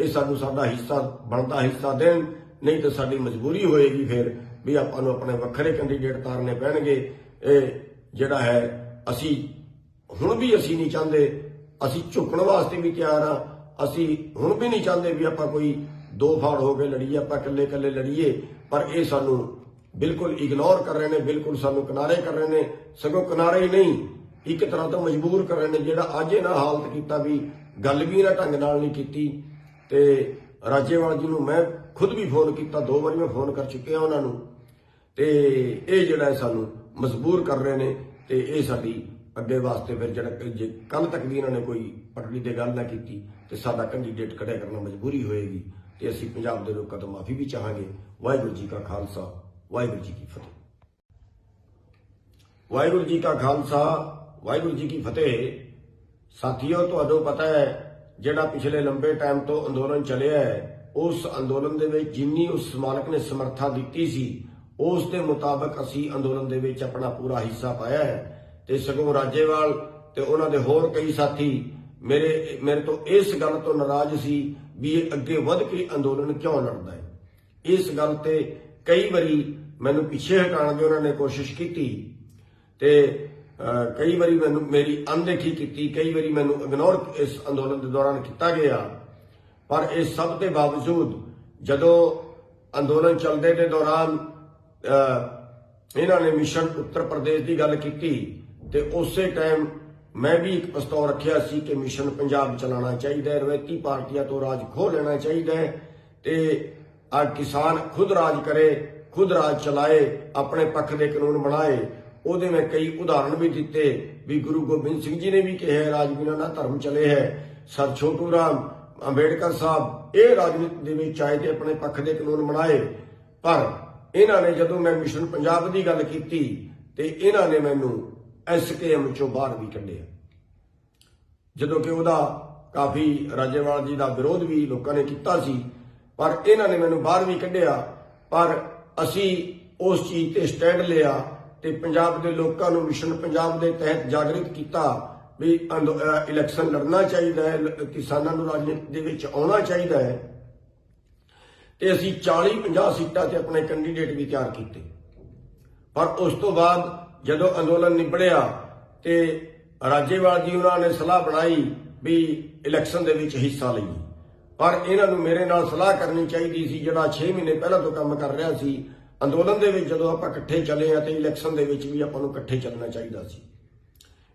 ਇਹ ਸਾਨੂੰ ਸਾਡਾ ਹਿੱਸਾ ਬਣਦਾ ਹਿੱਸਾ ਦੇਣ, ਨਹੀਂ ਤਾਂ ਸਾਡੀ ਮਜਬੂਰੀ ਹੋਏਗੀ ਫਿਰ ਵੀ ਆਪਾਂ ਨੂੰ ਆਪਣੇ ਵੱਖਰੇ ਕੈਂਡੀਡੇਟ ਤਾਰਨੇ ਪੈਣਗੇ। ਇਹ ਜਿਹੜਾ ਹੈ ਅਸੀਂ ਹੁਣ ਵੀ ਅਸੀਂ ਨਹੀਂ ਚਾਹੁੰਦੇ, ਅਸੀਂ ਝੁਕਣ ਵਾਸਤੇ ਵੀ ਤਿਆਰ ਆ। ਅਸੀਂ ਹੁਣ ਵੀ ਨਹੀਂ ਚਾਹੁੰਦੇ ਵੀ ਆਪਾਂ ਕੋਈ ਦੋ ਫਾੜ ਹੋ ਕੇ ਲੜੀਏ, ਆਪਾਂ ਇਕੱਲੇ ਇਕੱਲੇ ਲੜੀਏ, ਪਰ ਇਹ ਸਾਨੂੰ ਬਿਲਕੁਲ ਇਗਨੋਰ ਕਰ ਰਹੇ ਨੇ, ਬਿਲਕੁਲ ਸਾਨੂੰ ਕਿਨਾਰੇ ਕਰ ਰਹੇ ਨੇ। ਸਗੋਂ ਕਿਨਾਰੇ ਹੀ ਨਹੀਂ, ਇੱਕ ਤਰ੍ਹਾਂ ਤੋਂ ਮਜਬੂਰ ਕਰ ਰਹੇ ਨੇ। ਜਿਹੜਾ ਅੱਜ ਇਹਨਾਂ ਹਾਲਤ ਕੀਤਾ ਵੀ ਗੱਲ ਵੀ ਇਹਨਾਂ ਢੰਗ ਨਾਲ ਨਹੀਂ ਕੀਤੀ। ਤੇ ਰਾਜੇਵਾਲ ਜੀ ਨੂੰ ਮੈਂ ਖੁਦ ਵੀ ਫੋਨ ਕੀਤਾ, 2 ਵਾਰੀ ਮੈਂ ਫੋਨ ਕਰ ਚੁੱਕਿਆ ਉਹਨਾਂ ਨੂੰ, ਤੇ ਇਹ ਜਿਹੜਾ ਸਾਨੂੰ ਮਜਬੂਰ ਕਰ ਰਹੇ ਨੇ। ਤੇ ਇਹ ਸਾਡੀ ਅੱਗੇ ਵਾਸਤੇ ਫਿਰ ਜਿਹੜਾ ਜੇ ਕੱਲ ਤੱਕ ਵੀ ਇਹਨਾਂ ਨੇ ਕੋਈ ਪਟੜੀ ਤੇ ਗੱਲ ਨਾ ਕੀਤੀ ਤੇ ਸਾਡਾ ਕੈਂਡੀਡੇਟ ਖੜਿਆ ਕਰਨਾ ਮਜਬੂਰੀ ਹੋਏਗੀ ਤੇ ਅਸੀਂ ਪੰਜਾਬ ਦੇ ਲੋਕਾਂ ਤੋਂ ਮਾਫੀ ਵੀ ਚਾਹਾਂਗੇ। ਵਾਹਿਗੁਰੂ ਜੀ ਕਾ ਖਾਲਸਾ, ਵਾਹਿਗੁਰੂ ਜੀ ਕੀ ਫਤਿਹ। ਵਾਹਿਗੁਰੂ ਜੀ ਕਾ ਖਾਲਸਾ, ਵਾਹਿਗੁਰੂ ਜੀ ਕੀ ਫਤਿਹ। ਸਾਥੀਓ, ਤੁਹਾਨੂੰ ਪਤਾ ਹੈ ਜਿਹੜਾ ਪਿਛਲੇ ਲੰਬੇ ਟਾਈਮ ਤੋਂ ਅੰਦੋਲਨ ਚੱਲਿਆ ਹੈ, ਉਸ ਅੰਦੋਲਨ ਦੇ ਵਿੱਚ ਜਿੰਨੀ ਉਸ ਮਾਲਕ ਨੇ ਸਮਰੱਥਾ ਦਿੱਤੀ ਸੀ ਉਸ ਦੇ ਮੁਤਾਬਕ ਅਸੀਂ ਅੰਦੋਲਨ ਦੇ ਵਿੱਚ ਆਪਣਾ ਪੂਰਾ ਹਿੱਸਾ ਪਾਇਆ ਹੈ। ਤੇ ਸਗੋਂ ਰਾਜੇਵਾਲ ਤੇ ਉਹਨਾਂ ਦੇ ਹੋਰ ਕਈ ਸਾਥੀ ਮੇਰੇ ਤੋਂ ਇਸ ਗੱਲ ਤੋਂ ਨਾਰਾਜ਼ ਸੀ ਵੀ ਇਹ ਅੱਗੇ ਵੱਧ ਕੇ ਅੰਦੋਲਨ ਕਿਉਂ ਲੜਦਾ ਹੈ। ਇਸ ਗੱਲ ਤੇ ਕਈ ਵਾਰੀ ਮੈਨੂੰ ਪਿੱਛੇ ਹਟਾਉਣ ਦੀ ਉਹਨਾਂ ਨੇ ਕੋਸ਼ਿਸ਼ ਕੀਤੀ ਤੇ ਕਈ ਵਾਰੀ ਮੈਨੂੰ ਮੇਰੀ ਅਣਦੇਖੀ ਕੀਤੀ, ਕਈ ਵਾਰੀ ਮੈਨੂੰ ਇਗਨੋਰ ਇਸ ਅੰਦੋਲਨ ਦੇ ਦੌਰਾਨ ਕੀਤਾ ਗਿਆ। ਪਰ ਇਸ ਸਭ ਦੇ ਬਾਵਜੂਦ ਜਦੋਂ ਅੰਦੋਲਨ ਚੱਲਦੇ ਦੇ ਦੌਰਾਨ ਇਹਨਾਂ ਨੇ ਮਿਸ਼ਨ ਉੱਤਰ ਪ੍ਰਦੇਸ਼ ਦੀ ਗੱਲ ਕੀਤੀ ਤੇ ਉਸੇ ਟਾਈਮ ਮੈਂ ਵੀ ਇੱਕ ਪ੍ਰਸਤਾਵ ਰੱਖਿਆ ਸੀ ਕਿ ਮਿਸ਼ਨ ਪੰਜਾਬ ਚਲਾਉਣਾ ਚਾਹੀਦਾ ਹੈ, ਰਵਾਇਤੀ ਪਾਰਟੀਆਂ ਤੋਂ ਰਾਜ ਖੋਹ ਲੈਣਾ ਚਾਹੀਦਾ ਹੈ ਤੇ ਆ ਕਿਸਾਨ ਖੁਦ ਰਾਜ ਕਰੇ, ਖੁਦ ਰਾਜ ਚਲਾਏ, ਆਪਣੇ ਪੱਖ ਦੇ ਕਾਨੂੰਨ ਬਣਾਏ। ਉਹਦੇ ਮੈਂ ਕਈ ਉਦਾਹਰਣ ਵੀ ਦਿੱਤੇ ਵੀ ਗੁਰੂ ਗੋਬਿੰਦ ਸਿੰਘ ਜੀ ਨੇ ਵੀ ਕਿਹਾ ਰਾਜ ਬਿਨਾਂ ਨਾ ਧਰਮ ਚਲੇ ਹੈ। ਸਰ ਛੋਟੂ ਰਾਮ ਅੰਬੇਡਕਰ ਸਾਹਿਬ ਇਹ ਰਾਜਨੀਤੀ ਦੇ ਵਿੱਚ ਆਏ ਤੇ ਆਪਣੇ ਪੱਖ ਦੇ ਕਾਨੂੰਨ ਬਣਾਏ। ਪਰ ਇਹਨਾਂ ਨੇ ਜਦੋਂ ਮੈਂ ਮਿਸ਼ਨ ਪੰਜਾਬ ਦੀ ਗੱਲ ਕੀਤੀ ਤੇ ਇਹਨਾਂ ਨੇ ਮੈਨੂੰ SKM ਚੋਂ ਬਾਹਰ ਵੀ ਕੱਢਿਆ, ਜਦੋਂ ਕਿ ਉਹਦਾ ਕਾਫੀ ਰਾਜੇਵਾਲ ਜੀ ਦਾ ਵਿਰੋਧ ਵੀ ਲੋਕਾਂ ਨੇ ਕੀਤਾ ਸੀ, ਪਰ ਇਹਨਾਂ ਨੇ ਮੈਨੂੰ ਬਾਹਰ ਵੀ ਕੱਢਿਆ। ਪਰ ਅਸੀਂ ਉਸ ਚੀਜ਼ ਤੇ ਸਟੈਂਡ ਲਿਆ ਤੇ ਪੰਜਾਬ ਦੇ ਲੋਕਾਂ ਨੂੰ ਮਿਸ਼ਨ ਪੰਜਾਬ ਦੇ ਤਹਿਤ ਜਾਗਰਿਤ ਕੀਤਾ ਵੀ ਇਲੈਕਸ਼ਨ ਲੜਨਾ ਚਾਹੀਦਾ ਹੈ, ਕਿਸਾਨਾਂ ਨੂੰ ਰਾਜਨੀਤੀ ਦੇ ਵਿੱਚ ਆਉਣਾ ਚਾਹੀਦਾ ਹੈ। ਤੇ ਅਸੀਂ 40-50 ਸੀਟਾਂ ਤੇ ਆਪਣੇ ਕੈਂਡੀਡੇਟ ਵੀ ਤਿਆਰ ਕੀਤੇ। ਪਰ ਉਸ ਤੋਂ ਬਾਅਦ ਜਦੋਂ ਅੰਦੋਲਨ ਨਿਬੜਿਆ ਤੇ ਰਾਜੇਵਾਲ ਜੀ ਉਹਨਾਂ ਨੇ ਸਲਾਹ ਬਣਾਈ ਵੀ ਇਲੈਕਸ਼ਨ ਦੇ ਵਿੱਚ ਹਿੱਸਾ ਲਈਏ। ਪਰ ਇਹਨਾਂ ਨੂੰ ਮੇਰੇ ਨਾਲ ਸਲਾਹ ਕਰਨੀ ਚਾਹੀਦੀ ਸੀ, ਜਿਹੜਾ 6 ਮਹੀਨੇ ਪਹਿਲਾਂ ਤੋਂ ਕੰਮ ਕਰ ਰਿਹਾ ਸੀ ਅੰਦੋਲਨ ਦੇ ਵਿੱਚ। ਜਦੋਂ ਆਪਾਂ ਇਕੱਠੇ ਚੱਲੇ ਆ ਤੇ ਇਲੈਕਸ਼ਨ ਦੇ ਵਿੱਚ ਵੀ ਆਪਾਂ ਨੂੰ ਇਕੱਠੇ ਚੱਲਣਾ ਚਾਹੀਦਾ ਸੀ।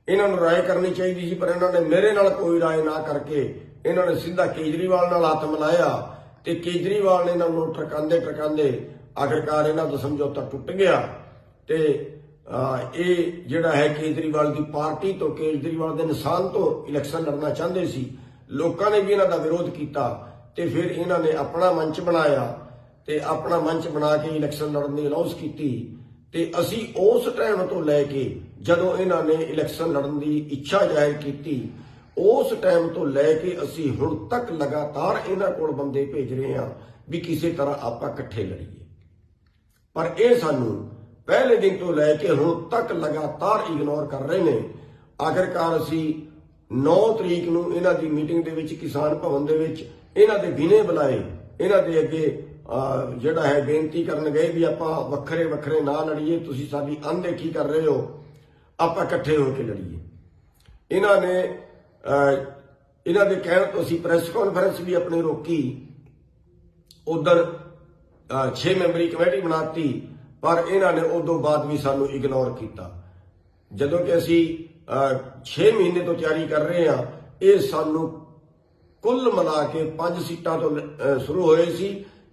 ਇਹਨਾਂ ਨੂੰ ਰਾਏ ਕਰਨੀ ਚਾਹੀਦੀ ਸੀ, ਪਰ ਇਹਨਾਂ ਨੇ ਮੇਰੇ ਨਾਲ ਕੋਈ ਰਾਏ ਨਾ ਕਰਕੇ ਇਹਨਾਂ ਨੇ ਸਿੱਧਾ ਕੇਜਰੀਵਾਲ ਨਾਲ ਹੱਥ ਮਿਲਾਇਆ ਤੇ ਕੇਜਰੀਵਾਲ ਨੇ ਇਹਨਾਂ ਨੂੰ ਟਰਕਾਂਦੇ ਆਖਿਰਕਾਰ ਇਹਨਾਂ ਦਾ ਸਮਝੌਤਾ ਟੁੱਟ ਗਿਆ। ਤੇ ਇਹ ਜਿਹੜਾ ਹੈ ਕੇਜਰੀਵਾਲ ਦੀ ਪਾਰਟੀ ਤੋਂ, ਕੇਜਰੀਵਾਲ ਦੇ ਨਿਸ਼ਾਨ ਤੋਂ ਇਲੈਕਸ਼ਨ ਲੜਨਾ ਚਾਹੁੰਦੇ ਸੀ। ਲੋਕਾਂ ਨੇ ਵੀ ਇਹਨਾਂ ਦਾ ਵਿਰੋਧ ਕੀਤਾ ਤੇ ਫਿਰ ਇਹਨਾਂ ਨੇ ਆਪਣਾ ਮੰਚ ਬਣਾਇਆ ਤੇ ਆਪਣਾ ਮੰਚ ਬਣਾ ਕੇ ਇਲੈਕਸ਼ਨ ਲੜਨ ਦੀ ਅਨਾਉਂਸ ਕੀਤੀ। ਤੇ ਅਸੀਂ ਉਸ ਟਾਈਮ ਤੋਂ ਲੈ ਕੇ ਜਦੋਂ ਇਹਨਾਂ ਨੇ ਇਲੈਕਸ਼ਨ ਲੜਨ ਦੀ ਇੱਛਾ ਜ਼ਾਹਿਰ ਕੀਤੀ, ਉਸ ਟਾਈਮ ਤੋਂ ਲੈ ਕੇ ਅਸੀਂ ਹੁਣ ਤੱਕ ਲਗਾਤਾਰ ਇਹਨਾਂ ਕੋਲ ਬੰਦੇ ਭੇਜ ਰਹੇ ਹਾਂ ਵੀ ਕਿਸੇ ਤਰ੍ਹਾਂ ਆਪਾਂ ਇਕੱਠੇ ਲੜੀਏ। ਪਰ ਇਹ ਸਾਨੂੰ ਪਹਿਲੇ ਦਿਨ ਤੋਂ ਲੈ ਕੇ ਹੁਣ ਤੱਕ ਲਗਾਤਾਰ ਇਗਨੋਰ ਕਰ ਰਹੇ ਨੇ। ਆਖਿਰਕਾਰ ਅਸੀਂ 9 ਤਰੀਕ ਨੂੰ ਇਹਨਾਂ ਦੀ ਮੀਟਿੰਗ ਦੇ ਵਿੱਚ ਕਿਸਾਨ ਭਵਨ ਦੇ ਵਿੱਚ ਇਹਨਾਂ ਦੇ ਬਿਨੇ ਬੁਲਾਏ, ਇਹਨਾਂ ਦੇ ਅੱਗੇ ਜਿਹੜਾ ਹੈ ਬੇਨਤੀ ਕਰਨ ਗਏ ਵੀ ਆਪਾਂ ਵੱਖਰੇ ਨਾ ਲੜੀਏ, ਤੁਸੀਂ ਸਾਡੀ ਅਣਦੇਖੀ ਕਰ ਰਹੇ ਹੋ, ਆਪਾਂ ਇਕੱਠੇ ਹੋ ਕੇ ਲੜੀਏ। ਇਹਨਾਂ ਨੇ ਇਹਨਾਂ ਦੇ ਕਹਿਣ ਤੋਂ ਅਸੀਂ ਪ੍ਰੈਸ ਕਾਨਫਰੰਸ ਵੀ ਆਪਣੀ ਰੋਕੀ, ਉਧਰ 6 ਮੈਂਬਰੀ ਕਮੇਟੀ ਬਣਾਤੀ, ਪਰ ਇਹਨਾਂ ਨੇ ਉਦੋਂ ਬਾਅਦ ਵੀ ਸਾਨੂੰ ਇਗਨੋਰ ਕੀਤਾ। ਜਦੋਂ ਕਿ ਅਸੀਂ 6 ਮਹੀਨੇ ਤੋਂ ਤਿਆਰੀ ਕਰ ਰਹੇ ਹਾਂ, ਇਹ ਸਾਨੂੰ ਕੁੱਲ ਮਿਲਾ ਕੇ 5 ਸੀਟਾਂ ਤੋਂ ਸ਼ੁਰੂ ਹੋਏ ਸੀ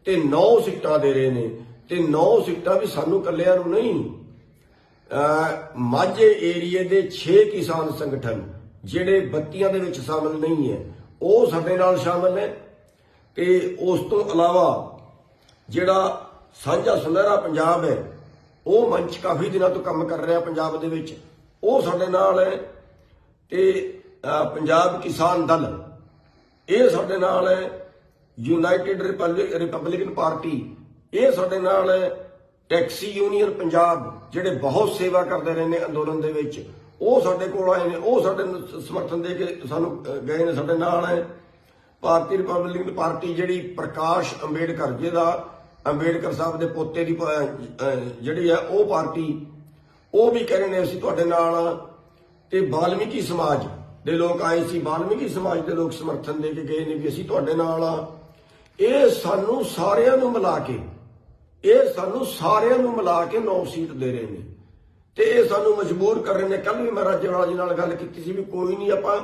ਤੇ 9 ਸੀਟਾਂ ਦੇ ਰਹੇ ਨੇ। ਤੇ 9 ਸੀਟਾਂ ਵੀ ਸਾਨੂੰ ਕੱਲਿਆਂ ਨੂੰ ਨਹੀਂ, ਮਾਝੇ ਏਰੀਏ ਦੇ 6 ਕਿਸਾਨ ਸੰਗਠਨ ਜਿਹੜੇ ਬੱਤੀਆਂ ਦੇ ਵਿੱਚ ਸ਼ਾਮਲ ਨਹੀਂ ਹੈ, ਉਹ ਸਾਡੇ ਨਾਲ ਸ਼ਾਮਲ ਹੈ। ਤੇ ਉਸ ਤੋਂ ਇਲਾਵਾ ਜਿਹੜਾ ਸਾਂਝਾ ਸੁਨਹਿਰਾ ਪੰਜਾਬ ਹੈ, ਉਹ ਮੰਚ ਕਾਫੀ ਦਿਨਾਂ ਤੋਂ ਕੰਮ ਕਰ ਰਿਹਾ ਪੰਜਾਬ ਦੇ ਵਿੱਚ, ਉਹ ਸਾਡੇ ਨਾਲ ਹੈ। ਤੇ ਪੰਜਾਬ ਕਿਸਾਨ ਦਲ ਇਹ ਸਾਡੇ ਨਾਲ ਹੈ। ਯੂਨਾਈਟਿਡ ਰਿਪਬਲਿਕਨ ਪਾਰਟੀ ਇਹ ਸਾਡੇ ਨਾਲ ਹੈ। ਟੈਕਸੀ ਯੂਨੀਅਨ ਪੰਜਾਬ ਜਿਹੜੇ ਬਹੁਤ ਸੇਵਾ ਕਰਦੇ ਰਹੇ ਨੇ ਅੰਦੋਲਨ ਦੇ ਵਿੱਚ, ਉਹ ਸਾਡੇ ਕੋਲ ਆਏ ਨੇ, ਉਹ ਸਾਡੇ ਸਮਰਥਨ ਦੇ ਕੇ ਸਾਨੂੰ ਗਏ ਨੇ, ਸਾਡੇ ਨਾਲ ਹੈ। ਭਾਰਤੀ ਰਿਪਬਲਿਕਨ ਪਾਰਟੀ ਜਿਹੜੀ ਪ੍ਰਕਾਸ਼ ਅੰਬੇਡਕਰ, ਜਿਹਦਾ ਅੰਬੇਡਕਰ ਸਾਹਿਬ ਦੇ ਪੋਤੇ ਦੀ ਜਿਹੜੀ ਹੈ ਉਹ ਪਾਰਟੀ, ਉਹ ਵੀ ਕਹਿ ਰਹੇ ਨੇ ਅਸੀਂ ਤੁਹਾਡੇ ਨਾਲ ਆ। ਤੇ ਵਾਲਮੀਕੀ ਸਮਾਜ ਦੇ ਲੋਕ ਆਏ ਸੀ, ਵਾਲਮੀਕੀ ਸਮਾਜ ਦੇ ਲੋਕ ਸਮਰਥਨ ਦੇ ਕੇ ਗਏ ਨੇ ਵੀ ਅਸੀਂ ਤੁਹਾਡੇ ਨਾਲ ਆ। ਇਹ ਸਾਨੂੰ ਸਾਰਿਆਂ ਨੂੰ ਮਿਲਾ ਕੇ 9 ਸੀਟ ਦੇ ਰਹੇ ਨੇ ਤੇ ਇਹ ਸਾਨੂੰ ਮਜਬੂਰ ਕਰ ਰਹੇ ਨੇ। ਕੱਲ ਵੀ ਮੈਂ ਰਾਜੇਵਾਲਾ ਜੀ ਨਾਲ ਗੱਲ ਕੀਤੀ ਸੀ ਵੀ ਕੋਈ ਨਹੀਂ, ਆਪਾਂ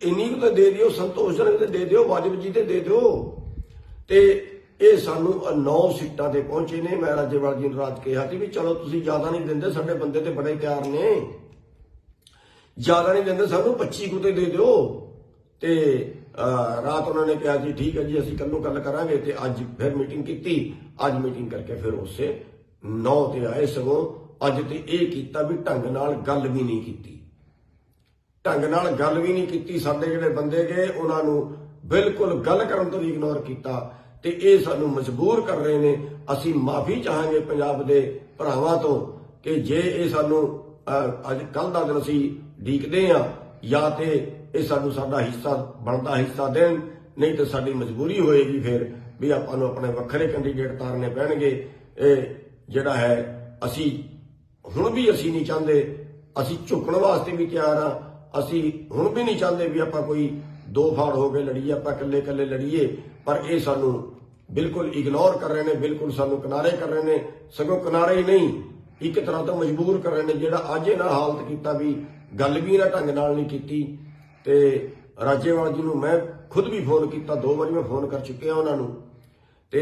ਇੰਨੀ ਕੁ ਤਾਂ ਦੇ ਦਿਓ, ਸੰਤੋਸ਼ਜਨਕ ਤੇ ਦੇ ਦਿਓ, ਵਾਜਬ ਜੀ ਤੇ ਦੇ ਦਿਓ। ਤੇ ਇਹ ਸਾਨੂੰ 9 ਸੀਟਾਂ ਤੇ ਪਹੁੰਚੇ ਨੇ। ਮੈਂ ਰਾਜੇਵਾਲਾ ਜੀ ਨੂੰ ਰਾਤ ਕਿਹਾ ਸੀ ਵੀ ਚਲੋ ਤੁਸੀਂ ਜ਼ਿਆਦਾ ਨਹੀਂ ਦਿੰਦੇ, ਸਾਡੇ ਬੰਦੇ ਤੇ ਬੜੇ ਤਿਆਰ ਨੇ, ਜ਼ਿਆਦਾ ਨਹੀਂ ਦਿੰਦੇ, ਸਾਨੂੰ 25 ਕੁ ਤੇ ਦੇ ਦਿਓ। ਤੇ ਰਾਤ ਉਹਨਾਂ ਨੇ ਕਿਹਾ ਜੀ ਠੀਕ ਹੈ ਜੀ, ਅਸੀਂ ਕੱਲ ਨੂੰ ਗੱਲ ਕਰਾਂਗੇ। ਤੇ ਅੱਜ ਫਿਰ ਮੀਟਿੰਗ ਕੀਤੀ, ਅੱਜ ਮੀਟਿੰਗ ਕਰਕੇ ਫਿਰ ਉਸੇ 9 ਤੇ ਆਏ। ਸਗੋਂ ਅੱਜ ਤੇ ਇਹ ਕੀਤਾ ਵੀ ਢੰਗ ਨਾਲ ਗੱਲ ਵੀ ਨਹੀਂ ਕੀਤੀ, ਸਾਡੇ ਜਿਹੜੇ ਬੰਦੇ ਗਏ ਉਹਨਾਂ ਨੂੰ ਬਿਲਕੁਲ ਗੱਲ ਕਰਨ ਤੋਂ ਵੀ ਇਗਨੋਰ ਕੀਤਾ। ਤੇ ਇਹ ਸਾਨੂੰ ਮਜਬੂਰ ਕਰ ਰਹੇ ਨੇ। ਅਸੀਂ ਮਾਫੀ ਚਾਹਾਂਗੇ ਪੰਜਾਬ ਦੇ ਭਰਾਵਾਂ ਤੋਂ ਕਿ ਜੇ ਇਹ ਸਾਨੂੰ ਅੱਜ ਕੱਲ ਦਾ ਦਿਨ ਅਸੀਂ ਡੀਕਦੇ ਆ, ਜਾਂ ਤੇ ਇਹ ਸਾਨੂੰ ਸਾਡਾ ਹਿੱਸਾ ਬਣਦਾ ਹਿੱਸਾ ਦੇਣ, ਨਹੀਂ ਤਾਂ ਸਾਡੀ ਮਜਬੂਰੀ ਹੋਏਗੀ ਫਿਰ ਵੀ ਆਪਾਂ ਨੂੰ ਆਪਣੇ ਵੱਖਰੇ ਕੈਂਡੀਡੇਟ ਤਾਰਨੇ ਪੈਣਗੇ। ਇਹ ਜਿਹੜਾ ਹੈ ਅਸੀਂ ਹੁਣ ਵੀ ਅਸੀਂ ਨਹੀਂ ਚਾਹੁੰਦੇ, ਅਸੀਂ ਝੁਕਣ ਵਾਸਤੇ ਵੀ ਤਿਆਰ ਆ। ਅਸੀਂ ਹੁਣ ਵੀ ਨਹੀਂ ਚਾਹੁੰਦੇ ਵੀ ਆਪਾਂ ਕੋਈ 2 ਫਾੜ ਹੋ ਕੇ ਲੜੀਏ, ਆਪਾਂ ਇਕੱਲੇ ਲੜੀਏ। ਪਰ ਇਹ ਸਾਨੂੰ ਬਿਲਕੁਲ ਇਗਨੋਰ ਕਰ ਰਹੇ ਨੇ, ਬਿਲਕੁਲ ਸਾਨੂੰ ਕਿਨਾਰੇ ਕਰ ਰਹੇ ਨੇ। ਸਗੋਂ ਕਿਨਾਰੇ ਹੀ ਨਹੀਂ, ਇੱਕ ਤਰ੍ਹਾਂ ਤੋਂ ਮਜਬੂਰ ਕਰ ਰਹੇ ਨੇ। ਜਿਹੜਾ ਅੱਜ ਇਹਨਾਂ ਹਾਲਤ ਕੀਤਾ ਵੀ ਗੱਲ ਵੀ ਇਹਨਾਂ ਢੰਗ ਨਾਲ ਨਹੀਂ ਕੀਤੀ। ਤੇ ਰਾਜੇਵਾਲ ਜੀ ਨੂੰ ਮੈਂ ਖੁਦ ਵੀ ਫੋਨ ਕੀਤਾ, 2 ਵਾਰੀ ਮੈਂ ਫੋਨ ਕਰ ਚੁੱਕਿਆ ਉਹਨਾਂ ਨੂੰ। ਤੇ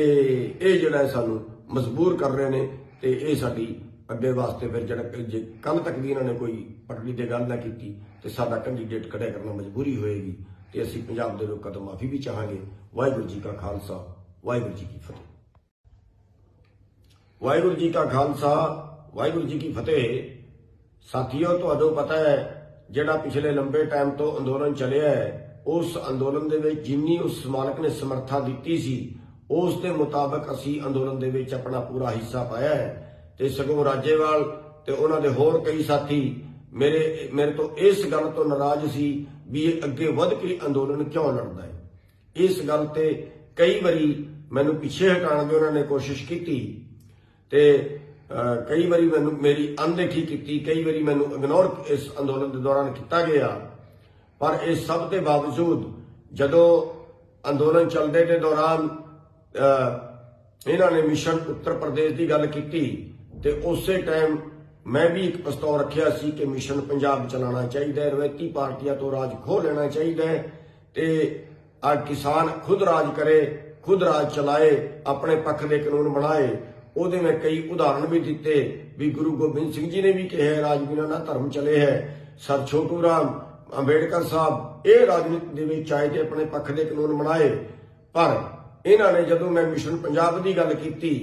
ਇਹ ਜਿਹੜਾ ਸਾਨੂੰ ਮਜਬੂਰ ਕਰ ਰਹੇ ਨੇ। ਤੇ ਇਹ ਸਾਡੀ ਅੱਗੇ ਵਾਸਤੇ ਫਿਰ ਜਿਹੜਾ ਜੇ ਕੱਲ ਤੱਕ ਵੀ ਇਹਨਾਂ ਨੇ ਕੋਈ ਪਟੜੀ ਤੇ ਗੱਲ ਨਾ ਕੀਤੀ ਤੇ ਸਾਡਾ ਕੈਂਡੀਡੇਟ ਖੜਾ ਕਰਨਾ ਮਜਬੂਰੀ ਹੋਏਗੀ। ਤੇ ਅਸੀਂ ਪੰਜਾਬ ਦੇ ਲੋਕਾਂ ਤੋਂ ਮਾਫੀ ਵੀ ਚਾਹਾਂਗੇ। ਵਾਹਿਗੁਰੂ ਜੀ ਕਾ ਖਾਲਸਾ, ਵਾਹਿਗੁਰੂ ਜੀ ਕੀ ਫਤਿਹ। ਵਾਹਿਗੁਰੂ ਜੀ ਕਾ ਖਾਲਸਾ, ਵਾਹਿਗੁਰੂ ਜੀ ਕੀ ਫਤਿਹ। ਸਾਥੀਓ, ਤੁਹਾਨੂੰ ਪਤਾ ਹੈ ਜਿਹੜਾ ਪਿਛਲੇ ਲੰਬੇ ਟਾਈਮ ਤੋਂ ਅੰਦੋਲਨ ਚੱਲਿਆ ਹੈ, ਉਸ ਅੰਦੋਲਨ ਦੇ ਵਿੱਚ ਜਿੰਨੀ ਉਸ ਮਾਲਕ ਨੇ ਸਮਰੱਥਾ ਦਿੱਤੀ ਸੀ, ਉਸ ਦੇ ਮੁਤਾਬਕ ਅਸੀਂ ਅੰਦੋਲਨ ਦੇ ਵਿੱਚ ਆਪਣਾ ਪੂਰਾ ਹਿੱਸਾ ਪਾਇਆ ਹੈ। ਤੇ ਸਗੋਂ ਰਾਜੇਵਾਲ ਤੇ ਉਹਨਾਂ ਦੇ ਹੋਰ ਕਈ ਸਾਥੀ ਮੇਰੇ ਤੋਂ ਇਸ ਗੱਲ ਤੋਂ ਨਾਰਾਜ਼ ਸੀ ਵੀ ਇਹ ਅੱਗੇ ਵੱਧ ਕੇ ਅੰਦੋਲਨ ਕਿਉਂ ਲੜਦਾ ਹੈ। ਇਸ ਗੱਲ ਤੇ ਕਈ ਵਾਰੀ ਮੈਨੂੰ ਪਿੱਛੇ ਹਟਾਉਣ ਦੀ ਉਹਨਾਂ ਨੇ ਕੋਸ਼ਿਸ਼ ਕੀਤੀ ਤੇ ਕਈ ਵਾਰੀ ਮੈਨੂੰ ਮੇਰੀ ਅਣਦੇਖੀ ਕੀਤੀ, ਕਈ ਵਾਰੀ ਮੈਨੂੰ ਇਗਨੋਰ ਇਸ ਅੰਦੋਲਨ ਦੇ ਦੌਰਾਨ ਕੀਤਾ ਗਿਆ। ਪਰ ਇਸ ਸਭ ਦੇ ਬਾਵਜੂਦ ਜਦੋਂ ਅੰਦੋਲਨ ਚੱਲਦੇ ਦੇ ਦੌਰਾਨ ਇਹਨਾਂ ਨੇ ਮਿਸ਼ਨ ਉੱਤਰ ਪ੍ਰਦੇਸ਼ ਦੀ ਗੱਲ ਕੀਤੀ ਤੇ ਉਸੇ ਟਾਈਮ ਮੈਂ ਵੀ ਇੱਕ ਪ੍ਰਸਤਾਵ ਰੱਖਿਆ ਸੀ ਕਿ ਮਿਸ਼ਨ ਪੰਜਾਬ ਚਲਾਉਣਾ ਚਾਹੀਦਾ ਹੈ, ਰਵਾਇਤੀ ਪਾਰਟੀਆਂ ਤੋਂ ਰਾਜ ਖੋਹ ਲੈਣਾ ਚਾਹੀਦਾ ਹੈ ਤੇ ਕਿਸਾਨ ਖੁਦ ਰਾਜ ਕਰੇ, ਖੁਦ ਰਾਜ ਚਲਾਏ, ਆਪਣੇ ਪੱਖ ਦੇ ਕਾਨੂੰਨ ਬਣਾਏ। ਉਹਦੇ ਮੈਂ ਕਈ ਉਦਾਹਰਣ ਵੀ ਦਿੱਤੇ ਵੀ ਗੁਰੂ ਗੋਬਿੰਦ ਸਿੰਘ ਜੀ ਨੇ ਵੀ ਕਿਹਾ ਰਾਜ ਬਿਨਾਂ ਨਾ ਧਰਮ ਚਲੇ ਹੈ। ਸਰ ਛੋਟੂ ਰਾਮ ਅੰਬੇਡਕਰ ਸਾਹਿਬ ਇਹ ਰਾਜਨੀਤੀ ਦੇ ਵਿੱਚ ਆਏ ਤੇ ਆਪਣੇ ਪੱਖ ਦੇ ਕਾਨੂੰਨ ਬਣਾਏ। ਪਰ ਇਹਨਾਂ ਨੇ ਜਦੋਂ ਮੈਂ ਮਿਸ਼ਨ ਪੰਜਾਬ ਦੀ ਗੱਲ ਕੀਤੀ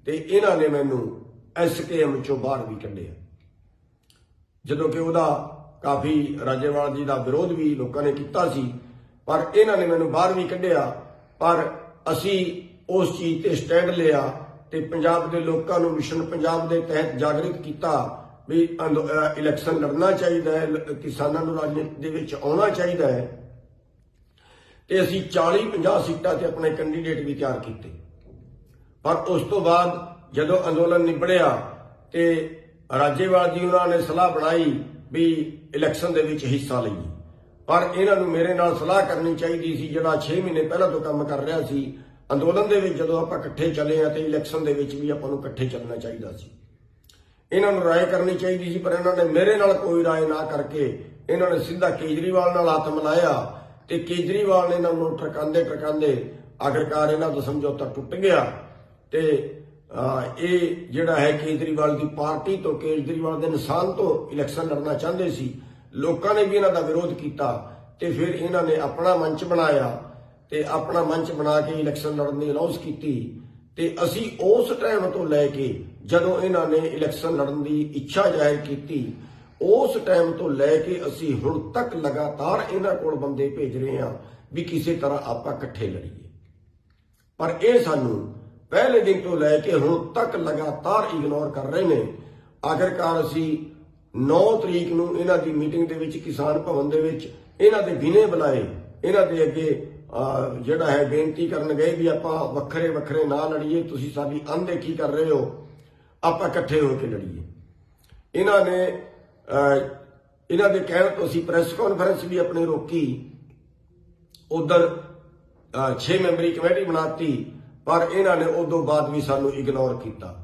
ਤੇ ਇਹਨਾਂ ਨੇ ਮੈਨੂੰ SKM ਚੋਂ ਬਾਹਰ ਵੀ ਕੱਢਿਆ, ਜਦੋਂ ਕਿ ਉਹਦਾ ਕਾਫੀ ਰਾਜੇਵਾਲ ਜੀ ਦਾ ਵਿਰੋਧ ਵੀ ਲੋਕਾਂ ਨੇ ਕੀਤਾ ਸੀ। ਪਰ ਇਹਨਾਂ ਨੇ ਮੈਨੂੰ ਬਾਹਰ ਵੀ ਕੱਢਿਆ। ਪਰ ਅਸੀਂ ਉਸ ਚੀਜ਼ ਤੇ ਸਟੈਂਡ ਲਿਆ ਤੇ ਪੰਜਾਬ ਦੇ ਲੋਕਾਂ ਨੂੰ ਮਿਸ਼ਨ ਪੰਜਾਬ ਦੇ ਤਹਿਤ ਜਾਗਰਿਤ ਕੀਤਾ ਵੀ ਇਲੈਕਸ਼ਨ ਲੜਨਾ ਚਾਹੀਦਾ ਹੈ, ਕਿਸਾਨਾਂ ਨੂੰ ਰਾਜਨੀਤੀ ਦੇ ਵਿੱਚ ਆਉਣਾ ਚਾਹੀਦਾ ਹੈ। ਤੇ ਅਸੀਂ 40-50 ਸੀਟਾਂ ਤੇ ਆਪਣੇ ਕੈਂਡੀਡੇਟ ਵੀ ਤਿਆਰ ਕੀਤੇ। ਪਰ ਉਸ ਤੋਂ ਬਾਅਦ ਜਦੋਂ ਅੰਦੋਲਨ ਨਿਬੜਿਆ ਤੇ ਰਾਜੇਵਾਲ ਜੀ ਉਹਨਾਂ ਨੇ ਸਲਾਹ ਬਣਾਈ ਵੀ ਇਲੈਕਸ਼ਨ ਦੇ ਵਿੱਚ ਹਿੱਸਾ ਲਈਏ। ਪਰ ਇਹਨਾਂ ਨੂੰ ਮੇਰੇ ਨਾਲ ਸਲਾਹ ਕਰਨੀ ਚਾਹੀਦੀ ਸੀ, ਜਿਹੜਾ 6 ਮਹੀਨੇ ਪਹਿਲਾਂ ਤੋਂ ਕੰਮ ਕਰ ਰਿਹਾ ਸੀ ਅੰਦੋਲਨ ਦੇ ਵਿੱਚ। ਜਦੋਂ ਆਪਾਂ ਇਕੱਠੇ ਚੱਲੇ ਆ ਤੇ ਇਲੈਕਸ਼ਨ ਦੇ ਵਿੱਚ ਵੀ ਆਪਾਂ ਨੂੰ ਇਕੱਠੇ ਚੱਲਣਾ ਚਾਹੀਦਾ ਸੀ। ਇਹਨਾਂ ਨੂੰ ਰਾਏ ਕਰਨੀ ਚਾਹੀਦੀ ਸੀ, ਪਰ ਇਹਨਾਂ ਨੇ ਮੇਰੇ ਨਾਲ ਕੋਈ ਰਾਏ ਨਾ ਕਰਕੇ ਇਹਨਾਂ ਨੇ ਸਿੱਧਾ ਕੇਜਰੀਵਾਲ ਨਾਲ ਹੱਥ ਮਿਲਾਇਆ ਤੇ ਕੇਜਰੀਵਾਲ ਨੇ ਇਹਨਾਂ ਨੂੰ ਟਰਕਾਉਂਦੇ ਆਖਿਰਕਾਰ ਇਹਨਾਂ ਦਾ ਸਮਝੌਤਾ ਟੁੱਟ ਗਿਆ। ਤੇ ਇਹ ਜਿਹੜਾ ਹੈ ਕੇਜਰੀਵਾਲ ਦੀ ਪਾਰਟੀ ਤੋਂ, ਕੇਜਰੀਵਾਲ ਦੇ ਨਿਸ਼ਾਨ ਤੋਂ ਇਲੈਕਸ਼ਨ ਲੜਨਾ ਚਾਹੁੰਦੇ ਸੀ। ਲੋਕਾਂ ਨੇ ਵੀ ਇਹਨਾਂ ਦਾ ਵਿਰੋਧ ਕੀਤਾ ਤੇ ਫਿਰ ਇਹਨਾਂ ਨੇ ਆਪਣਾ ਮੰਚ ਬਣਾਇਆ ਤੇ ਆਪਣਾ ਮੰਚ ਬਣਾ ਕੇ ਇਲੈਕਸ਼ਨ ਲੜਨ ਦੀ ਅਨਾਉਂਸ ਕੀਤੀ। ਤੇ ਅਸੀਂ ਉਸ ਟਾਈਮ ਤੋਂ ਲੈ ਕੇ ਜਦੋਂ ਇਹਨਾਂ ਨੇ ਇਲੈਕਸ਼ਨ ਲੜਨ ਦੀ ਇੱਛਾ ਜ਼ਾਹਿਰ ਕੀਤੀ, ਉਸ ਟਾਈਮ ਤੋਂ ਲੈ ਕੇ ਅਸੀਂ ਹੁਣ ਤੱਕ ਲਗਾਤਾਰ ਇਹਨਾਂ ਕੋਲ ਬੰਦੇ ਭੇਜ ਰਹੇ ਹਾਂ ਵੀ ਕਿਸੇ ਤਰ੍ਹਾਂ ਆਪਾਂ ਇਕੱਠੇ ਲੜੀਏ, ਪਰ ਇਹ ਸਾਨੂੰ ਪਹਿਲੇ ਦਿਨ ਤੋਂ ਲੈ ਕੇ ਹੁਣ ਤੱਕ ਲਗਾਤਾਰ ਇਗਨੋਰ ਕਰ ਰਹੇ ਨੇ। ਆਖਿਰਕਾਰ ਅਸੀਂ 9 ਤਰੀਕ ਨੂੰ ਇਹਨਾਂ ਦੀ ਮੀਟਿੰਗ ਦੇ ਵਿੱਚ ਕਿਸਾਨ ਭਵਨ ਦੇ ਵਿੱਚ ਇਹਨਾਂ ਦੇ ਵਿਨੇ ਬੁਲਾਏ, ਇਹਨਾਂ ਦੇ ਅੱਗੇ ਜਿਹੜਾ ਹੈ ਬੇਨਤੀ ਕਰਨ ਗਏ ਵੀ ਆਪਾਂ ਵੱਖਰੇ ਵੱਖਰੇ ਨਾ ਲੜੀਏ, ਤੁਸੀਂ ਸਾਡੀ ਅਣਦੇਖੀ ਕਰ ਰਹੇ ਹੋ, ਆਪਾਂ ਇਕੱਠੇ ਹੋ ਕੇ ਲੜੀਏ। ਇਹਨਾਂ ਨੇ ਇਹਨਾਂ ਦੇ ਕਹਿਣ ਤੋਂ ਅਸੀਂ ਪ੍ਰੈਸ ਕਾਨਫਰੰਸ ਵੀ ਆਪਣੀ ਰੋਕੀ, ਉਧਰ 6 ਮੈਂਬਰੀ ਕਮੇਟੀ ਬਣਾਤੀ, ਪਰ ਇਹਨਾਂ ਨੇ ਉਦੋਂ ਬਾਅਦ ਵੀ ਸਾਨੂੰ ਇਗਨੋਰ ਕੀਤਾ।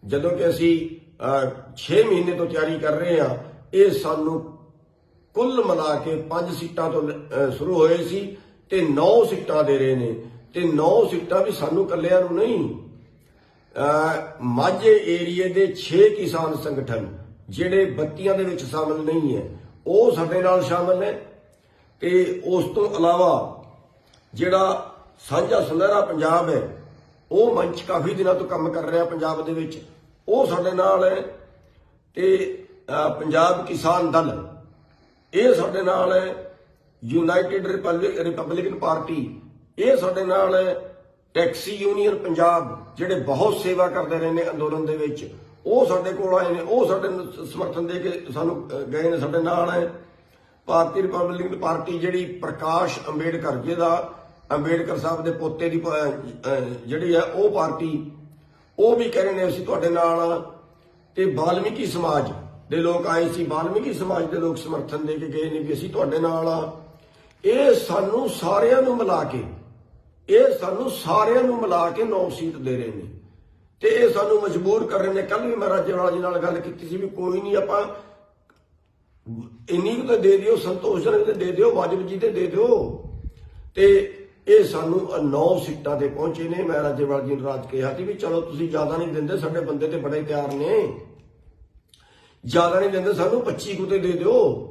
ਜਦੋਂ ਕਿ ਅਸੀਂ 6 ਮਹੀਨੇ ਤੋਂ ਤਿਆਰੀ ਕਰ ਰਹੇ ਹਾਂ, ਇਹ ਸਾਨੂੰ ਕੁੱਲ ਮਿਲਾ ਕੇ 5 ਸੀਟਾਂ ਤੋਂ ਸ਼ੁਰੂ ਹੋਏ ਸੀ ਤੇ 9 ਸੀਟਾਂ ਦੇ ਰਹੇ ਨੇ, ਤੇ 9 ਸੀਟਾਂ ਵੀ ਸਾਨੂੰ ਇਕੱਲਿਆਂ ਨੂੰ ਨਹੀਂ, ਮਾਝੇ ਏਰੀਏ ਦੇ 6 ਕਿਸਾਨ ਸੰਗਠਨ ਜਿਹੜੇ ਬੱਤੀਆਂ ਦੇ ਵਿੱਚ ਸ਼ਾਮਲ ਨਹੀਂ ਹੈ, ਉਹ ਸਾਡੇ ਨਾਲ ਸ਼ਾਮਲ ਹੈ। ਤੇ ਉਸ ਤੋਂ ਇਲਾਵਾ ਜਿਹੜਾ ਸਾਂਝਾ ਸੁਨਹਿਰਾ ਪੰਜਾਬ ਹੈ, ਉਹ ਮੰਚ ਕਾਫੀ ਦਿਨਾਂ ਤੋਂ ਕੰਮ ਕਰ ਰਿਹਾ ਪੰਜਾਬ ਦੇ ਵਿੱਚ, ਉਹ ਸਾਡੇ ਨਾਲ ਹੈ। ਤੇ ਪੰਜਾਬ ਕਿਸਾਨ ਦਲ ਇਹ ਸਾਡੇ ਨਾਲ ਹੈ, ਯੂਨਾਈਟਿਡ ਰਿਪਬਲਿਕਨ ਪਾਰਟੀ ਇਹ ਸਾਡੇ ਨਾਲ ਹੈ, ਟੈਕਸੀ ਯੂਨੀਅਨ ਪੰਜਾਬ ਜਿਹੜੇ ਬਹੁਤ ਸੇਵਾ ਕਰਦੇ ਰਹੇ ਨੇ ਅੰਦੋਲਨ ਦੇ ਵਿੱਚ, ਉਹ ਸਾਡੇ ਕੋਲ ਆਏ ਨੇ, ਉਹ ਸਾਡੇ ਸਮਰਥਨ ਦੇ ਕੇ ਸਾਨੂੰ ਗਏ ਨੇ, ਸਾਡੇ ਨਾਲ ਹੈ। ਭਾਰਤੀ ਰਿਪਬਲਿਕਨ ਪਾਰਟੀ ਜਿਹੜੀ ਪ੍ਰਕਾਸ਼ ਅੰਬੇਡਕਰ, ਜਿਹਦਾ ਅੰਬੇਡਕਰ ਸਾਹਿਬ ਦੇ ਪੋਤੇ ਦੀ ਜਿਹੜੀ ਹੈ ਉਹ ਪਾਰਟੀ, ਉਹ ਵੀ ਕਹਿ ਰਹੇ ਨੇ ਅਸੀਂ ਤੁਹਾਡੇ ਨਾਲ। ਤੇ ਵਾਲਮੀਕੀ ਸਮਾਜ ਦੇ ਲੋਕ ਆਏ ਸੀ, ਵਾਲਮੀਕੀ ਸਮਾਜ ਦੇ ਲੋਕ ਸਮਰਥਨ ਦੇ ਕੇ ਗਏ ਨੇ ਵੀ ਅਸੀਂ ਤੁਹਾਡੇ ਨਾਲ ਆ। ਇਹ ਸਾਨੂੰ ਸਾਰਿਆਂ ਨੂੰ ਮਿਲਾ ਕੇ 9 ਸੀਟ ਦੇ ਰਹੇ ਨੇ, ਤੇ ਇਹ ਸਾਨੂੰ ਮਜਬੂਰ ਕਰ ਰਹੇ ਨੇ। ਕੱਲ ਵੀ ਮੈਂ ਰਾਜੇਵਾਲਾ ਜੀ ਨਾਲ ਗੱਲ ਕੀਤੀ ਸੀ ਵੀ ਕੋਈ ਨਹੀਂ, ਆਪਾਂ ਇੰਨੀ ਕੁ ਤਾਂ ਦੇ ਦਿਓ, ਸੰਤੋਸ਼ਜਨਕ ਤੇ ਦੇ ਦਿਓ, ਵਾਜਬ ਜੀ ਤੇ ਦੇ ਦਿਓ। ਤੇ ਇਹ ਸਾਨੂੰ 9 ਸੀਟਾਂ ਤੇ ਪਹੁੰਚੇ ਨੇ। ਮੈਂ ਰਾਜੇਵਾਲਾ ਜੀ ਨੂੰ ਰਾਤ ਕਿਹਾ ਸੀ ਵੀ ਚਲੋ ਤੁਸੀਂ ਜ਼ਿਆਦਾ ਨਹੀਂ ਦਿੰਦੇ, ਸਾਡੇ ਬੰਦੇ ਤੇ ਬੜੇ ਤਿਆਰ ਨੇ, ਜ਼ਿਆਦਾ ਨਹੀਂ ਦਿੰਦੇ, ਸਾਨੂੰ 25 ਕੁ ਤੇ ਦੇ ਦਿਓ।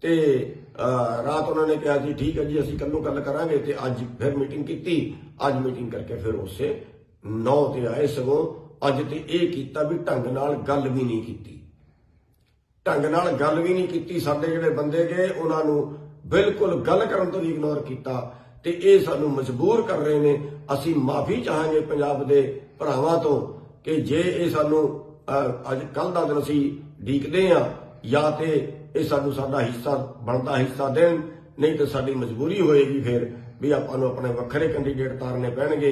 ਤੇ ਰਾਤ ਉਹਨਾਂ ਨੇ ਕਿਹਾ ਜੀ ਠੀਕ ਹੈ ਜੀ, ਅਸੀਂ ਕੱਲੋਂ ਗੱਲ ਕਰਾਂਗੇ। ਤੇ ਅੱਜ ਫਿਰ ਮੀਟਿੰਗ ਕੀਤੀ, ਅੱਜ ਮੀਟਿੰਗ ਕਰਕੇ ਫਿਰ ਉਸੇ 9 ਤੇ ਆਏ। ਸਗੋਂ ਅੱਜ ਤੇ ਇਹ ਕੀਤਾ ਵੀ ਢੰਗ ਨਾਲ ਗੱਲ ਵੀ ਨਹੀਂ ਕੀਤੀ, ਸਾਡੇ ਜਿਹੜੇ ਬੰਦੇ ਗਏ ਉਹਨਾਂ ਨੂੰ ਬਿਲਕੁਲ ਗੱਲ ਕਰਨ ਤੋਂ ਵੀ ਇਗਨੋਰ ਕੀਤਾ। ਤੇ ਇਹ ਸਾਨੂੰ ਮਜਬੂਰ ਕਰ ਰਹੇ ਨੇ। ਅਸੀਂ ਮਾਫੀ ਚਾਹਾਂਗੇ ਪੰਜਾਬ ਦੇ ਭਰਾਵਾਂ ਤੋਂ ਕਿ ਜੇ ਇਹ ਸਾਨੂੰ ਅੱਜ ਕੱਲ ਦਾ ਦਿਨ ਅਸੀਂ ਢੀਕਦੇ ਆ, ਜਾਂ ਤੇ ਇਹ ਸਾਨੂੰ ਸਾਡਾ ਹਿੱਸਾ ਬਣਦਾ ਹਿੱਸਾ ਦੇਣ, ਨਹੀਂ ਤਾਂ ਸਾਡੀ ਮਜਬੂਰੀ ਹੋਏਗੀ ਫਿਰ ਵੀ ਆਪਾਂ ਨੂੰ ਆਪਣੇ ਵੱਖਰੇ ਕੈਂਡੀਡੇਟ ਤਾਰਨੇ ਪੈਣਗੇ।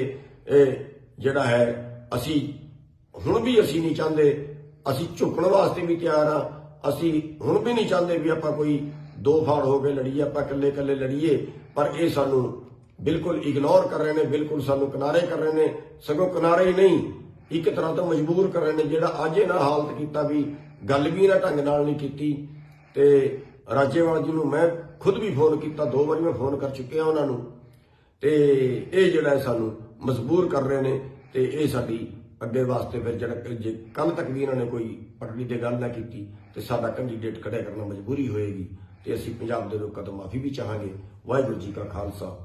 ਇਹ ਜਿਹੜਾ ਹੈ ਅਸੀਂ ਹੁਣ ਵੀ ਅਸੀਂ ਨਹੀਂ ਚਾਹੁੰਦੇ, ਅਸੀਂ ਝੁਕਣ ਵਾਸਤੇ ਵੀ ਤਿਆਰ ਆ। ਅਸੀਂ ਹੁਣ ਵੀ ਨਹੀਂ ਚਾਹੁੰਦੇ ਵੀ ਆਪਾਂ ਕੋਈ ਦੋ ਫਾੜ ਹੋ ਕੇ ਲੜੀਏ, ਆਪਾਂ ਇਕੱਲੇ ਇਕੱਲੇ ਲੜੀਏ, ਪਰ ਇਹ ਸਾਨੂੰ ਬਿਲਕੁਲ ਇਗਨੋਰ ਕਰ ਰਹੇ ਨੇ, ਬਿਲਕੁਲ ਸਾਨੂੰ ਕਿਨਾਰੇ ਕਰ ਰਹੇ ਨੇ। ਸਗੋਂ ਕਿਨਾਰੇ ਹੀ ਨਹੀਂ, ਇੱਕ ਤਰ੍ਹਾਂ ਤੋਂ ਮਜਬੂਰ ਕਰ ਰਹੇ ਨੇ। ਜਿਹੜਾ ਅੱਜ ਇਹਨਾਂ ਹਾਲਤ ਕੀਤਾ ਵੀ ਗੱਲ ਵੀ ਇਹਨਾਂ ਢੰਗ ਨਾਲ ਨਹੀਂ ਕੀਤੀ। ਤੇ ਰਾਜੇਵਾਲਾ ਜੀ ਨੂੰ ਮੈਂ ਖੁਦ ਵੀ ਫੋਨ ਕੀਤਾ, 2 ਵਾਰੀ ਮੈਂ ਫੋਨ ਕਰ ਚੁੱਕਿਆ ਉਹਨਾਂ ਨੂੰ। ਤੇ ਇਹ ਜਿਹੜਾ ਸਾਨੂੰ ਮਜਬੂਰ ਕਰ ਰਹੇ ਨੇ। ਤੇ ਇਹ ਸਾਡੀ ਅੱਗੇ ਵਾਸਤੇ ਫਿਰ ਜਿਹੜਾ ਜੇ ਕੱਲ ਤੱਕ ਵੀ ਇਹਨਾਂ ਨੇ ਕੋਈ ਪਟੜੀ ਤੇ ਗੱਲ ਨਾ ਕੀਤੀ ਤੇ ਸਾਡਾ ਕੈਂਡੀਡੇਟ ਖੜਾ ਕਰਨਾ ਮਜਬੂਰੀ ਹੋਏਗੀ। ਤੇ ਅਸੀਂ ਪੰਜਾਬ ਦੇ ਲੋਕਾਂ ਤੋਂ ਮਾਫੀ ਵੀ ਚਾਹਾਂਗੇ। ਵਾਹਿਗੁਰੂ ਜੀ ਕਾ ਖਾਲਸਾ,